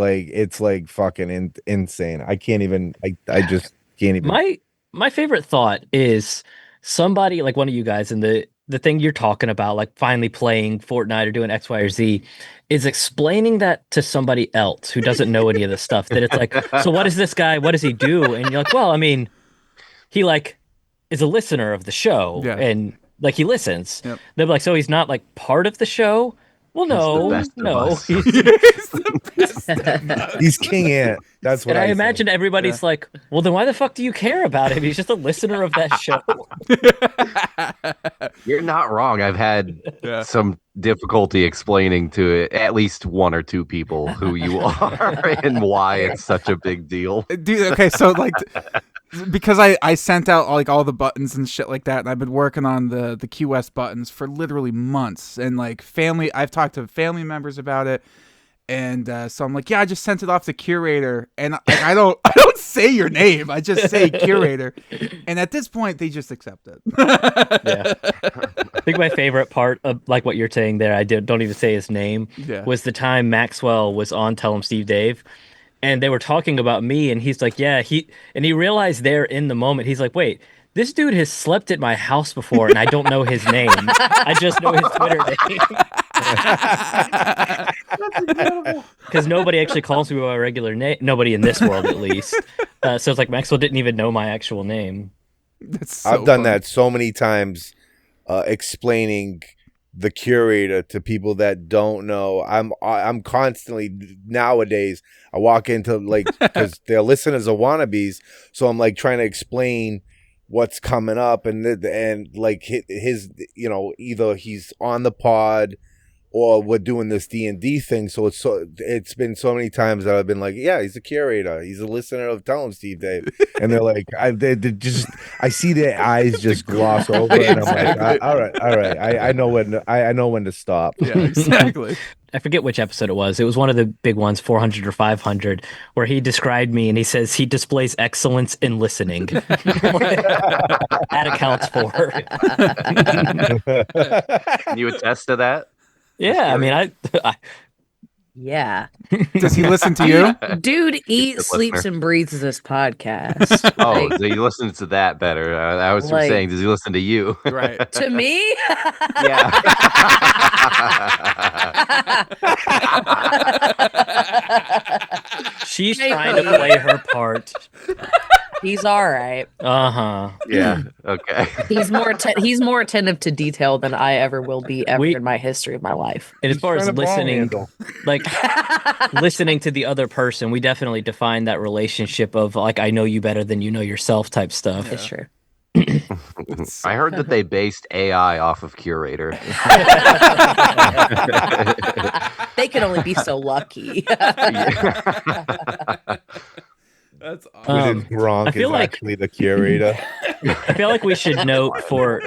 E: like fucking insane. I can't even. I just can't even.
D: My favorite thought is somebody like one of you guys in the thing you're talking about, like finally playing Fortnite or doing X, Y, or Z, is explaining that to somebody else who doesn't know any of this stuff. That it's like, so what is this guy? What does he do? And you're like, well, I mean, he like is a listener of the show, and like he listens.
B: Yep.
D: They're like, so he's not like part of the show. Well, no,
E: He's King Ant. That's what
D: I imagine. Everybody's like, well, then why the fuck do you care about him? He's just a listener of that show.
A: You're not wrong. I've had some difficulty explaining to at least one or two people who you are and why it's such a big deal.
B: Dude, okay, so like because I sent out like all the buttons and shit like that, and I've been working on the QS buttons for literally months, and like I've talked to family members about it, and so I'm like, yeah, I just sent it off to Curator, and like, I don't say your name, I just say Curator, and at this point they just accept it.
D: Yeah, I think my favorite part of like what you're saying there, don't even say his name, was the time Maxwell was on Tell Him Steve Dave. And they were talking about me, and he's like, yeah, he realized there in the moment, he's like, wait, this dude has slept at my house before, and I don't know his name. I just know his Twitter name. That's incredible. Because nobody actually calls me by my regular name. Nobody in this world, at least. So it's like Maxwell didn't even know my actual name.
E: I've done that so many times, explaining the Curator to people that don't know. I'm constantly nowadays. I walk into like because they're listeners of Wannabeez, so I'm like trying to explain what's coming up and like his either he's on the pod or we're doing this D&D thing. So it's been so many times that I've been like, yeah, he's a Curator. He's a listener of Tell Him Steve Dave. And they're like, I see their eyes just gloss over, and I'm like, all right. I know when to stop.
B: Yeah, exactly.
D: I forget which episode it was. It was one of the big ones, 400 or 500, where he described me and he says he displays excellence in listening. That accounts for.
A: Can you attest to that?
D: Yeah, I mean, I
C: yeah.
B: Does he listen to you?
C: Dude eats, sleeps, and breathes this podcast.
A: Oh, so you listen to that better. I was saying, does he listen to you?
B: Right.
C: To me?
A: Yeah.
D: She's trying to play her part.
C: He's all right.
A: Yeah. Okay.
C: He's more attentive to detail than I ever will be in my history of my life.
D: And as far as listening, like listening to the other person, we definitely define that relationship of like I know you better than you know yourself type stuff.
C: It's true.
A: I heard that they based AI off of Curator.
C: They can only be so lucky.
E: That's awesome. Gronk is actually the Curator.
D: I feel like we should note I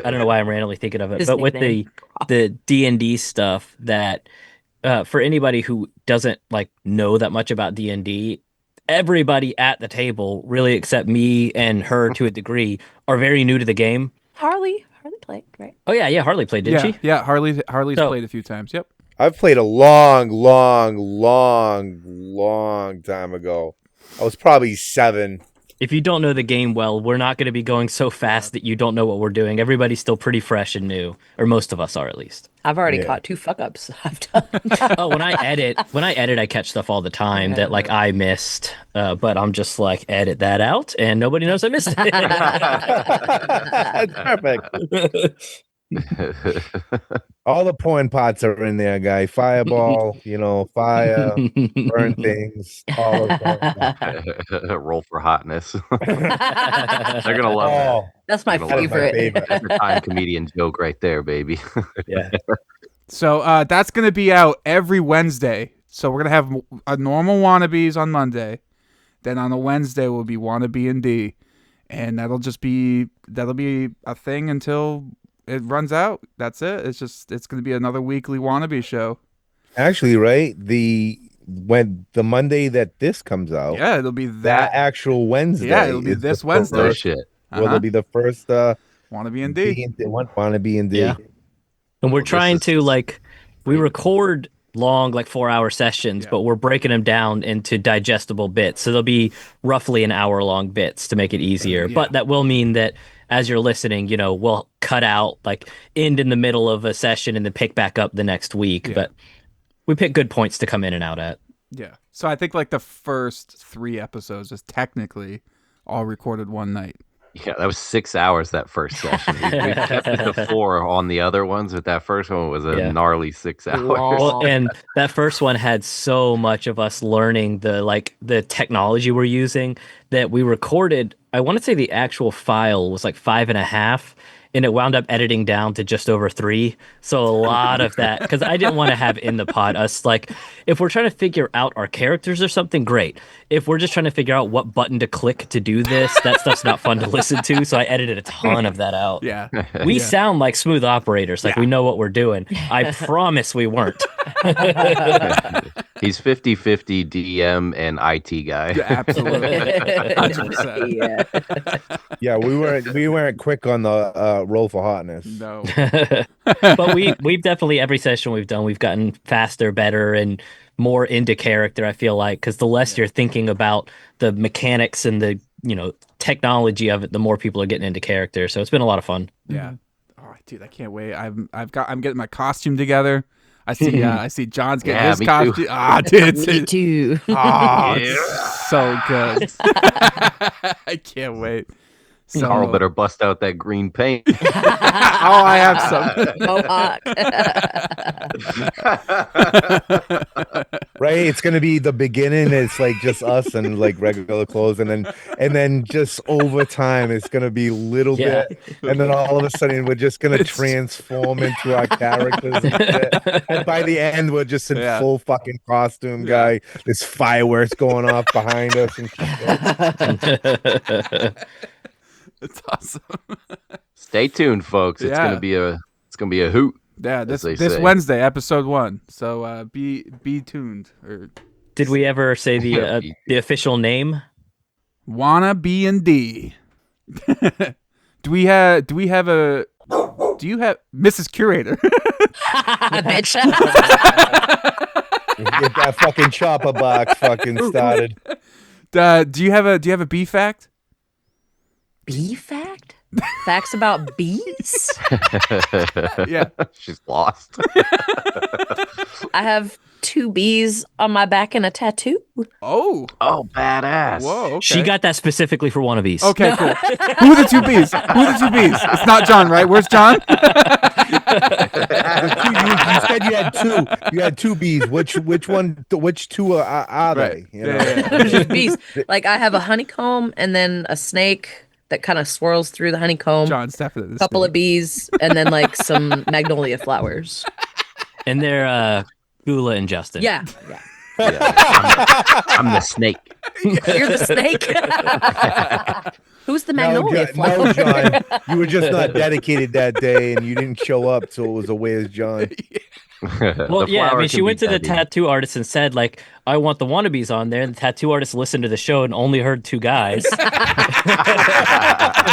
D: don't know why I'm randomly thinking of it, but with the D&D stuff that for anybody who doesn't like know that much about D&D, everybody at the table, really except me and her to a degree, are very new to the game.
C: Harley played, right?
D: Oh yeah, Harley played, didn't she?
B: Yeah, Harley's played a few times. Yep.
E: I've played a long time ago. I was probably 7.
D: If you don't know the game well, we're not going to be going so fast that you don't know what we're doing. Everybody's still pretty fresh and new, or most of us are at least.
C: I've already caught 2 fuck-ups I've done.
D: Oh, when I edit, I catch stuff all the time that like I missed, but I'm just like edit that out, and nobody knows I missed it.
E: That's perfect. All the porn pots are in there, guy. Fireball, fire, burn things, all of that.
A: Roll for hotness. They're gonna love that.
E: Oh,
C: That's my
A: You're gonna love
E: that is my
C: favorite.
E: favorite.
A: That's a time comedian joke right there, baby.
D: Yeah.
B: So that's gonna be out every Wednesday. So we're gonna have a normal Wannabees on Monday. Then on a Wednesday will be Wannabe and D, and that'll be a thing until it runs out. That's it. It's gonna be another weekly Wannabe show.
E: Actually, right? When the Monday that this comes out,
B: Yeah, it'll be
E: that actual Wednesday.
B: Yeah, it'll be
E: is
B: this
E: the
B: Wednesday.
A: No
E: first-
A: shit.
E: Well, it'll be the first
B: Wannabe and D.
E: Wannabe and D.
D: Yeah. And we're
A: Well, this
D: trying
A: is-
D: to we record long 4-hour sessions, but we're breaking them down into digestible bits. So they'll be roughly an hour-long bits to make it easier. But that will mean that as you're listening, we'll cut out end in the middle of a session and then pick back up the next week. But we pick good points to come in and out at.
B: Yeah. So I think the first 3 episodes is technically all recorded one night.
A: Yeah, that was 6 hours that first session. We kept it to 4 on the other ones, but that first one was a gnarly 6 hours.
D: Well, and that first one had so much of us learning the technology we're using that we recorded. I want to say the actual file was 5.5, and it wound up editing down to just over 3. So a lot of that, because I didn't want to have in the pod us if we're trying to figure out our characters or something, great. If we're just trying to figure out what button to click to do this, that stuff's not fun to listen to. So I edited a ton of that out.
B: Yeah.
D: We sound like smooth operators, we know what we're doing. I promise we weren't.
A: He's 50-50 DM and IT guy.
B: Yeah, absolutely. 100%.
C: Yeah.
E: Yeah, we weren't quick on the roll for hotness.
B: No.
D: But we've definitely, every session we've done, we've gotten faster, better, and more into character, I feel like, because the less you're thinking about the mechanics and the technology of it, the more people are getting into character. So it's been a lot of fun.
B: Yeah. Oh, dude, I can't wait. I'm getting my costume together. I see John's getting his
A: me
B: costume.
A: too.
B: Ah, dude,
C: Me too.
B: it's so good. I can't wait. So,
A: Carl better bust out that green paint.
B: I have some.
C: Mohawk.
E: Right? It's gonna be the beginning. It's just us and regular clothes, and then just over time, it's gonna be little bit, and then all of a sudden, we're just gonna transform into our characters. And by the end, we're just in full fucking costume, guy. There's fireworks going off behind us and shit.
B: It's awesome.
A: Stay tuned, folks. It's gonna be a hoot.
B: Yeah, this
A: say.
B: Wednesday, episode 1. So be tuned. Or
D: Did we ever say the official name?
B: Wannabe and D. Do you have Mrs. Curator?
C: Bitch.
E: Get that fucking chopper box fucking started.
B: Do you have a bee fact?
C: Bee fact? Facts about bees?
B: Yeah.
A: She's lost.
B: I
C: have 2 bees on my back and a tattoo.
B: Oh,
A: badass.
B: Whoa. Okay.
D: She got that specifically for Wannabees.
B: Okay, cool. Who are the 2 bees? It's not John, right? Where's John?
E: You said you had 2. You had 2 bees. Which 2 are
B: Right.
E: they?
B: Yeah.
C: Bees. I have a honeycomb and then a snake that kind of swirls through the honeycomb.
B: John's definitely.
C: A couple of bees and then some magnolia flowers.
D: And they're Gula and Justin.
C: Yeah.
A: I'm the snake.
C: You're the snake. Who's the magnolia flower?
E: No, John. You were just not dedicated that day, and you didn't show up, so it was a where's John.
D: Well, yeah, I mean, she went to the tattoo artist and said, I want the Wannabees on there. And the tattoo artist listened to the show and only heard 2 guys.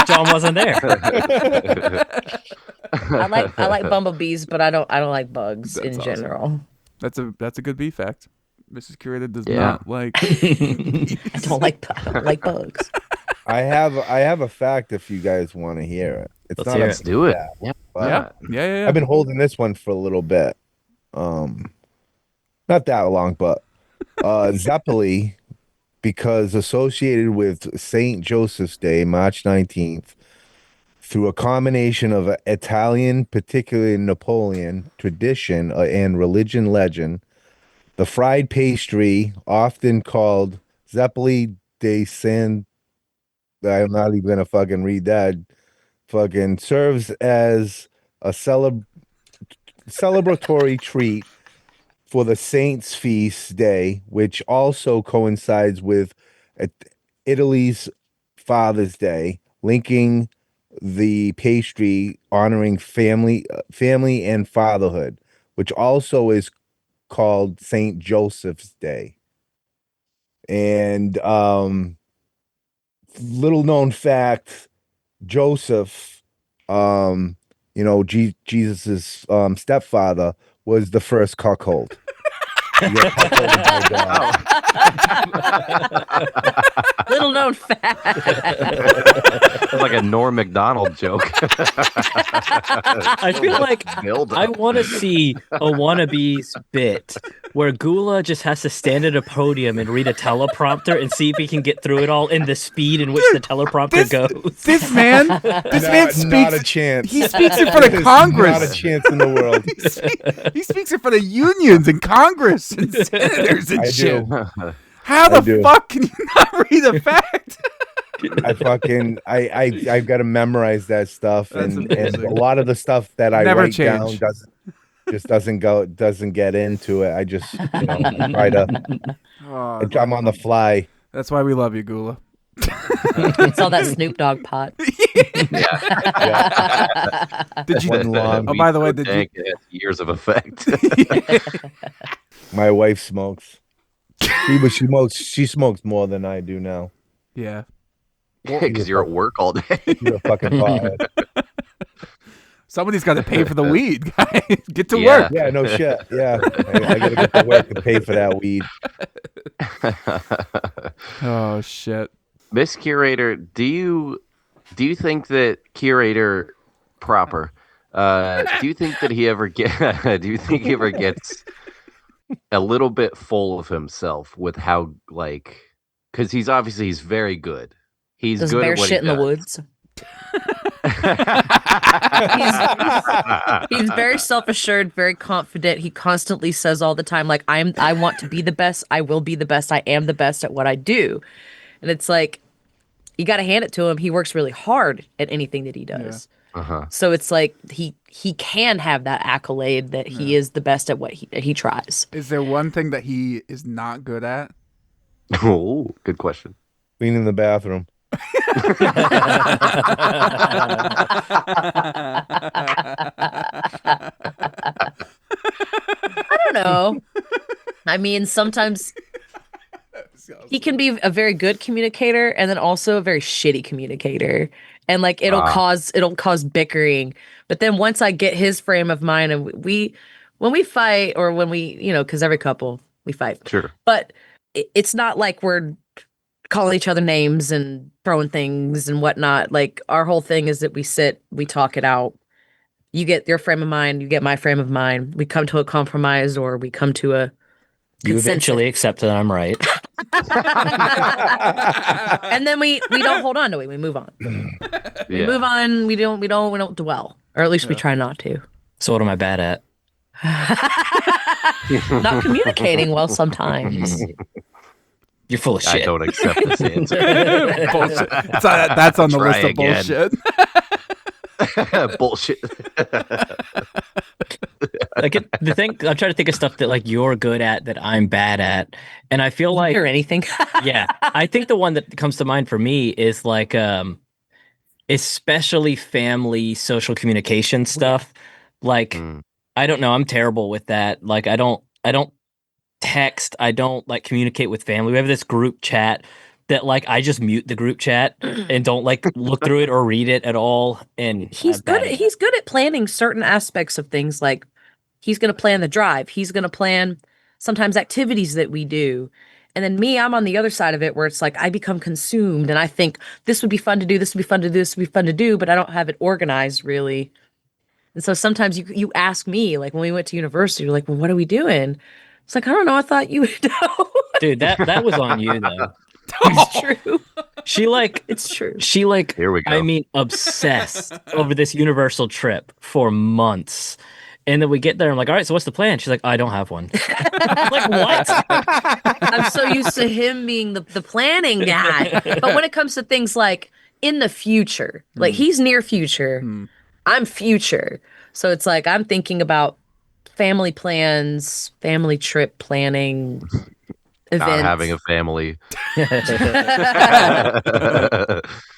D: John wasn't there.
C: I like bumblebees, but I don't like bugs in
B: awesome.
C: general.
B: That's a good bee fact. Mrs. Curator does not like.
C: I don't like bugs.
E: I have a fact if you guys want to hear it. It's not.
A: Let's do it.
B: Yeah.
E: I've been holding this one for a little bit. Not that long, but Zeppeli, because associated with St. Joseph's Day, March 19th, through a combination of Italian, particularly Napoleon, tradition and religion legend, the fried pastry, often called Zeppeli de San, I'm not even gonna fucking read that, fucking serves as a celebratory treat for the Saints' feast day, which also coincides with uh, Italy's Father's Day, linking the pastry honoring family and fatherhood, which also is called Saint Joseph's Day. And little known fact, Joseph, Jesus's stepfather was the first cuckold. He got cuckolded by God.
C: Little known fact.
A: It's like a Norm Macdonald joke.
D: I feel like I want to see a Wannabeez bit where Gula just has to stand at a podium and read a teleprompter and see if he can get through it all in the speed in which the teleprompter goes.
B: This man speaks.
E: Not a chance.
B: He speaks in front of Congress.
E: Not a chance in the world.
B: He speaks in front of unions and Congress and senators and
E: I
B: shit.
E: do.
B: How the fuck can you not read a fact?
E: I've got to memorize that stuff, and a lot of the stuff that I
B: Never
E: write
B: change.
E: down doesn't get into it. I just try to. I'm on the fly.
B: That's why we love you, Gula.
C: It's all that Snoop Dogg pot.
B: Did you?
E: Long.
B: Oh, by the way, did you?
A: It has years of effect.
E: My wife smokes. She smokes more than I do now.
B: Yeah.
A: Because you're at work all day.
E: You're a fucking pothead.
B: Somebody's got to pay for the weed, guys. Get to
A: Yeah.
B: work.
E: Yeah, no shit. Yeah, I gotta get to work to pay for that weed.
B: Oh shit.
A: Miss Curator, do you think that Curator proper? Do you think that he ever gets a little bit full of himself with how because he's very good. He's
C: Does
A: good
C: bear
A: at what
C: shit in
A: he
C: the
A: does.
C: woods. He's very self-assured, very confident. He constantly says all the time, like, I want to be the best. I will be the best. I am the best at what I do. And it's like, you got to hand it to him. He works really hard at anything that he does.
B: Yeah.
A: Uh-huh.
C: So it's like he can have that accolade that he is the best at what he tries.
B: Is there one thing that he is not good at?
A: Oh, good question.
E: Cleaning the bathroom.
C: I don't know. I mean, sometimes he can be a very good communicator and then also a very shitty communicator. And like it'll cause bickering. But then once I get his frame of mind and when we fight or when we, because every couple we fight.
A: Sure.
C: But it's not like we're calling each other names and throwing things and whatnot. Like our whole thing is that we sit, we talk it out. You get your frame of mind, you get my frame of mind. We come to a compromise or we come to a
D: You
C: consensus.
D: eventually accept that I'm right.
C: And then we don't hold on to it. We move on. We move on. We don't dwell, or at least we try not to.
D: So what am I bad at?
C: Not communicating well sometimes.
D: You're full of shit.
A: I don't accept this answer.
B: Bullshit. That's on the
A: Try
B: list of
A: again.
B: bullshit.
A: Bullshit.
D: The thing I'm trying to think of stuff that like you're good at that I'm bad at, and I feel like
C: Or anything.
D: yeah, I think the one that comes to mind for me is like especially family social communication stuff. Like I don't know, I'm terrible with that. Like I don't text, I don't like communicate with family. We have this group chat that like I just mute the group chat and don't like look through it or read it at all. And
C: he's good at planning certain aspects of things. Like he's going to plan the drive. He's going to plan sometimes activities that we do. And then me, I'm on the other side of it where it's like I become consumed and I think this would be fun to do. This would be fun to do. This would be fun to do. But I don't have it organized really. And so sometimes you ask me, like when we went to university, you're like, well, what are we doing? It's like, I don't know. I thought you would know.
D: dude, that was on you though.
C: It's true.
D: She like
C: It's true.
D: she like
A: Here we go.
D: I mean obsessed over this Universal trip for months. And then we get there, I'm like, all right, so what's the plan? She's like, I don't have one. Like, what?
C: I'm so used to him being the planning guy. But when it comes to things like in the future, like he's near future, I'm future. So it's like I'm thinking about family plans, family trip planning,
A: Not having
C: events.
A: a family.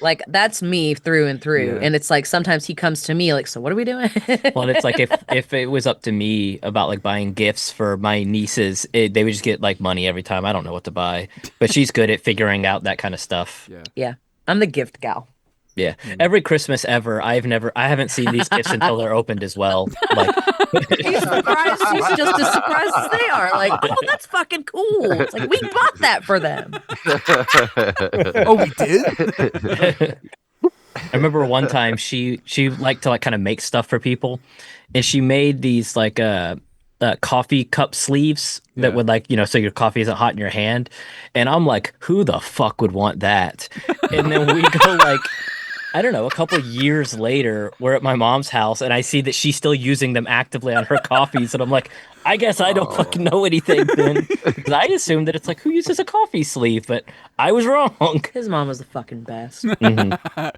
C: Like that's me through and through.
B: Yeah.
C: And it's like sometimes he comes to me like, so what are we doing?
D: Well, it's like if it was up to me about like buying gifts for my nieces, they would just get like money every time. I don't know what to buy, but she's good at figuring out that kind of stuff.
B: Yeah.
C: Yeah. I'm the gift gal.
D: Yeah. Every Christmas ever, I haven't seen these gifts until they're opened as well. Like,
C: He's surprised. He's just as surprised as they are. Like, oh, that's fucking cool. It's like we bought that for them.
B: Oh, we did?
D: I remember one time she liked to like kind of make stuff for people, and she made these like coffee cup sleeves that would like so your coffee isn't hot in your hand, and I'm like, who the fuck would want that? And then we go like, I don't know, a couple years later, we're at my mom's house, and I see that she's still using them actively on her coffees, and I'm like, I guess I don't fucking know anything then, because I assumed that it's like, who uses a coffee sleeve, but I was wrong.
C: His mom was the fucking best.
D: Mhm.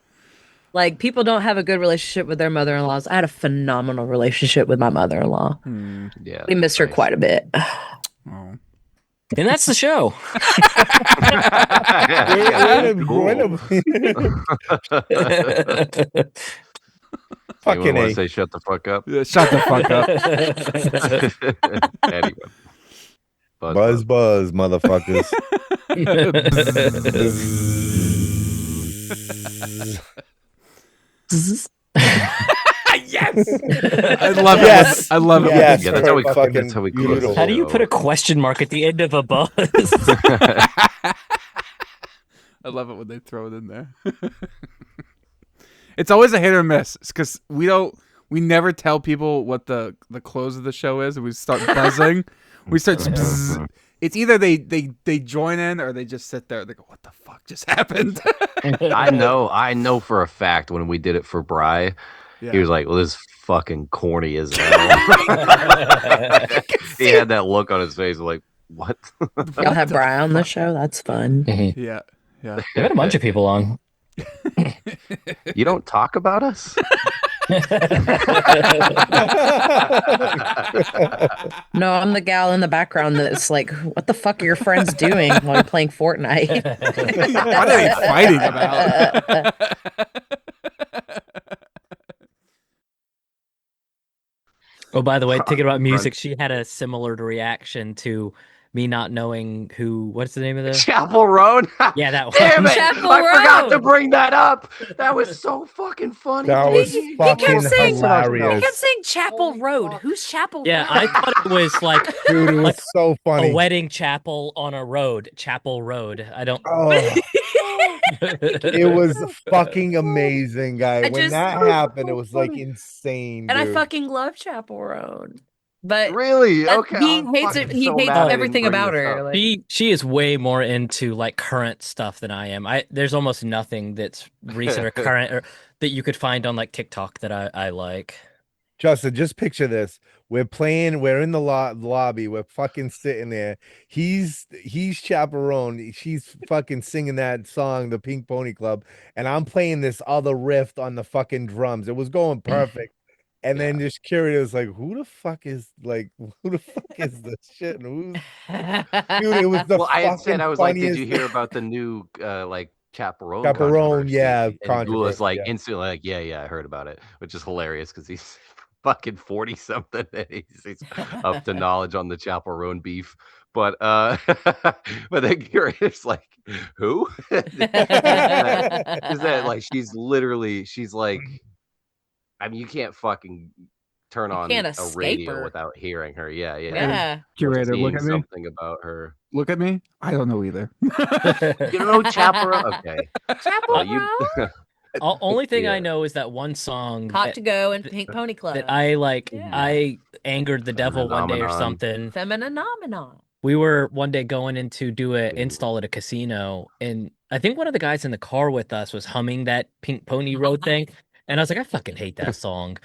C: Like people don't have a good relationship with their mother-in-laws. I had a phenomenal relationship with my mother-in-law.
A: Yeah,
C: We missed her
A: nice.
C: quite a bit.
B: Oh.
D: And that's the show.
A: Anyone
E: Fucking
A: want
E: A.
A: to say shut the fuck up?
B: Yeah, shut the fuck up.
A: Anyway.
E: Buzz, motherfuckers.
B: Yes. I love it.
E: Yes.
B: I love it.
E: Yes.
A: Yeah, that's how we
E: Fucking
A: that's how we close
E: beautiful.
A: the
D: How do you
A: show.
D: put a question mark at the end of a buzz?
B: I love it when they throw it in there. It's always a hit or miss because we never tell people what the close of the show is. We start buzzing. We start. Bzz. It's either they join in or they just sit there. They go, "What the fuck just happened?"
A: I know for a fact when we did it for Bry, he was like, well, this is fucking corny as hell. He had that look on his face like, what?
C: Y'all have Brian on the show. That's fun.
B: Yeah.
D: They had a bunch of people on.
A: You don't talk about us?
C: No, I'm the gal in the background that's like, what the fuck are your friends doing while you're playing Fortnite?
B: What are they fighting about?
D: Oh, by the way, thinking about music, she had a similar reaction to me not knowing what's the name of the
A: Chapel Road?
D: Yeah, that one.
A: Damn it!
C: Chapel
A: I forgot to
C: Road.
A: bring that up. That was so fucking funny.
E: That was
C: He
E: fucking
C: kept saying,
E: hilarious.
C: He kept saying Chapel Road. Who's Chapel
D: Yeah,
C: Road?
D: I thought it was like
E: Dude, it was
D: like
E: so funny.
D: a wedding chapel on a road, Chapel Road. I don't.
E: Oh, it was fucking amazing, guy.
C: I
E: When
C: just-
E: that happened, it was like insane,
C: And I
E: dude.
C: fucking love Chapel Road. But
A: Really?
C: that-
A: Okay.
C: he
A: I'm
C: hates
A: fucking
C: it. He
A: so
C: hates
A: mad I didn't
C: everything
A: bring
C: about
A: this
C: her.
A: up.
C: Like,
D: She is way more into like current stuff than I am. There's almost nothing that's recent or current or that you could find on like TikTok that I like.
E: Justin, just picture this. We're in the lobby. We're fucking sitting there. He's chaperone. She's fucking singing that song, the Pink Pony Club, and I'm playing this other riff on the fucking drums. It was going perfect. And then just Curator was like, who the fuck is this shit? And dude, it was the
A: Well, I had
E: fucking
A: said, I was like, did
E: funniest
A: you hear about the new like chaperone
E: Chaperone,
A: controversy?
E: yeah,
A: And Ghoul was
E: controversy,
A: like
E: yeah.
A: instantly like, yeah, I heard about it, which is hilarious because he's fucking 40 something and he's up to knowledge on the chaperone beef. But but then Curator's like, who? Is that like she's like, I mean, you can't fucking turn on
C: can't
A: a
C: escape
A: radio
C: her.
A: without hearing her. Yeah.
C: yeah.
B: Curator, look
A: Seeing
B: at me.
A: something about her.
B: Look at me. I don't know either.
A: You don't know chaperone? Okay.
C: Chapel
A: Well, you
C: Road.
D: Only thing I
A: Yeah.
D: know is that one song
C: Hot
D: that,
C: to Go and Pink Pony Club.
D: that I like.
C: Yeah.
D: I angered the devil one day or
A: Phenomenon.
D: something.
C: Femininomenon.
D: we were one day going in to do an install at a casino, and I think one of the guys in the car with us was humming that Pink Pony Road thing, and I was like, I fucking hate that song.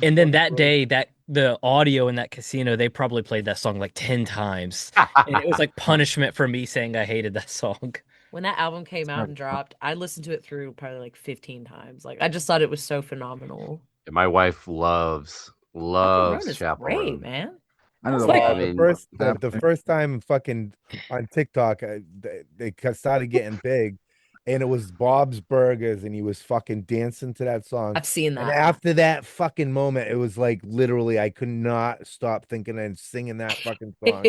D: And then that day, that the audio in that casino, they probably played that song like 10 times, and it was like punishment for me saying I hated that song.
C: When that album came out and dropped, I listened to it through probably like 15 times. Like I just thought it was so phenomenal.
A: My wife loves
C: Chappell Roan is
A: Chapel
C: great,
A: Roan.
C: man.
B: I know
C: It's
B: the
C: like-
A: I
E: the
A: mean,
E: first the first time fucking on TikTok, they started getting big, and it was Bob's Burgers, and he was fucking dancing to that song.
C: I've seen
E: And
C: that.
E: after that fucking moment, it was like literally I could not stop thinking and singing that fucking song.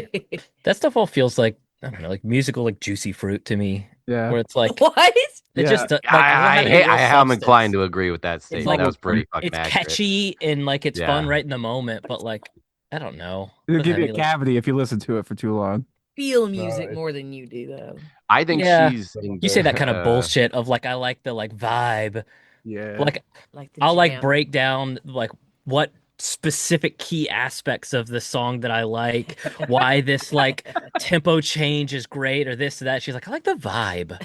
D: That stuff all feels like, I don't know, like musical, like juicy fruit to me.
B: Yeah.
D: Where it's like,
C: What?
D: it
B: Yeah.
D: just like it doesn't have any real
A: I am
D: substance.
A: inclined to agree with that statement.
D: like-
A: That was pretty fucking
D: It's
A: accurate.
D: catchy and like it's fun
A: Yeah.
D: right in the moment, but like I don't know.
B: It'll
D: Doesn't
B: give
D: have
B: you
D: any,
B: a
D: like-
B: cavity if you listen to it for too long.
C: Feel music
E: it's-
C: more than you do, though.
A: I think
D: Yeah.
A: she's.
D: You say that kind of bullshit of like I like the like vibe.
B: Yeah.
D: Like
C: Like the
D: I'll like
C: jam.
D: break down like what specific key aspects of the song that I like, why this like tempo change is great or this or that. She's like, I like the vibe.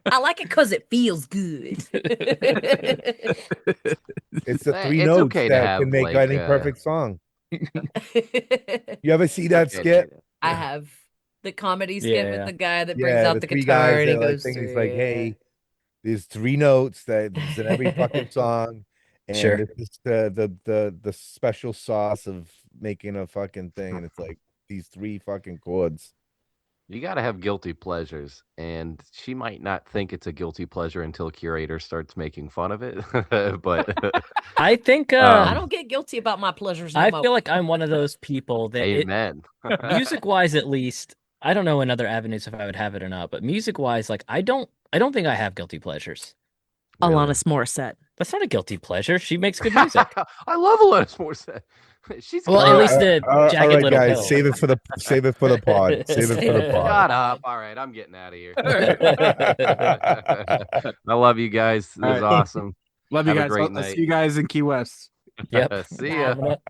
C: I like it because it feels good.
E: It's the three
A: It's
E: notes
A: okay to
E: that
A: have,
E: can make
A: like,
E: any perfect song. You ever see that
A: Okay,
E: skit?
C: I have the comedy skit
D: Yeah.
C: with the guy that brings
E: Yeah,
C: out the
E: three
C: guitar
E: guys
C: and he
E: that like
C: goes
E: thing.
C: through.
E: He's like,
C: yeah.
E: hey, there's three notes that's in every fucking song, and
D: Sure.
E: this is the special sauce of making a fucking thing, and it's like these three fucking chords.
A: You got to have guilty pleasures, and she might not think it's a guilty pleasure until Curator starts making fun of it. But
D: I think
C: I don't get guilty about my pleasures no
D: I
C: more.
D: feel like I'm one of those people that
A: amen.
D: music wise at least, I don't know in other avenues if I would have it or not, but music wise, like I don't think I have guilty pleasures.
C: Alanis Morissette.
D: That's not a guilty pleasure. She makes good music.
A: I love Alanis Morissette. She's
D: Well,
A: got
D: at
A: it.
D: least the
E: all
D: Jagged
E: right,
D: Little
E: guys,
D: Pill.
E: save it for the pod. Save it for the pod.
A: Shut up. All right, I'm getting out of here. I love you guys. This
B: All
A: is
B: right.
A: awesome.
B: Love you
A: Have a
B: guys.
A: great
B: I'll
A: night.
B: see you guys in Key West.
D: Yep.
A: See ya.
D: Having it.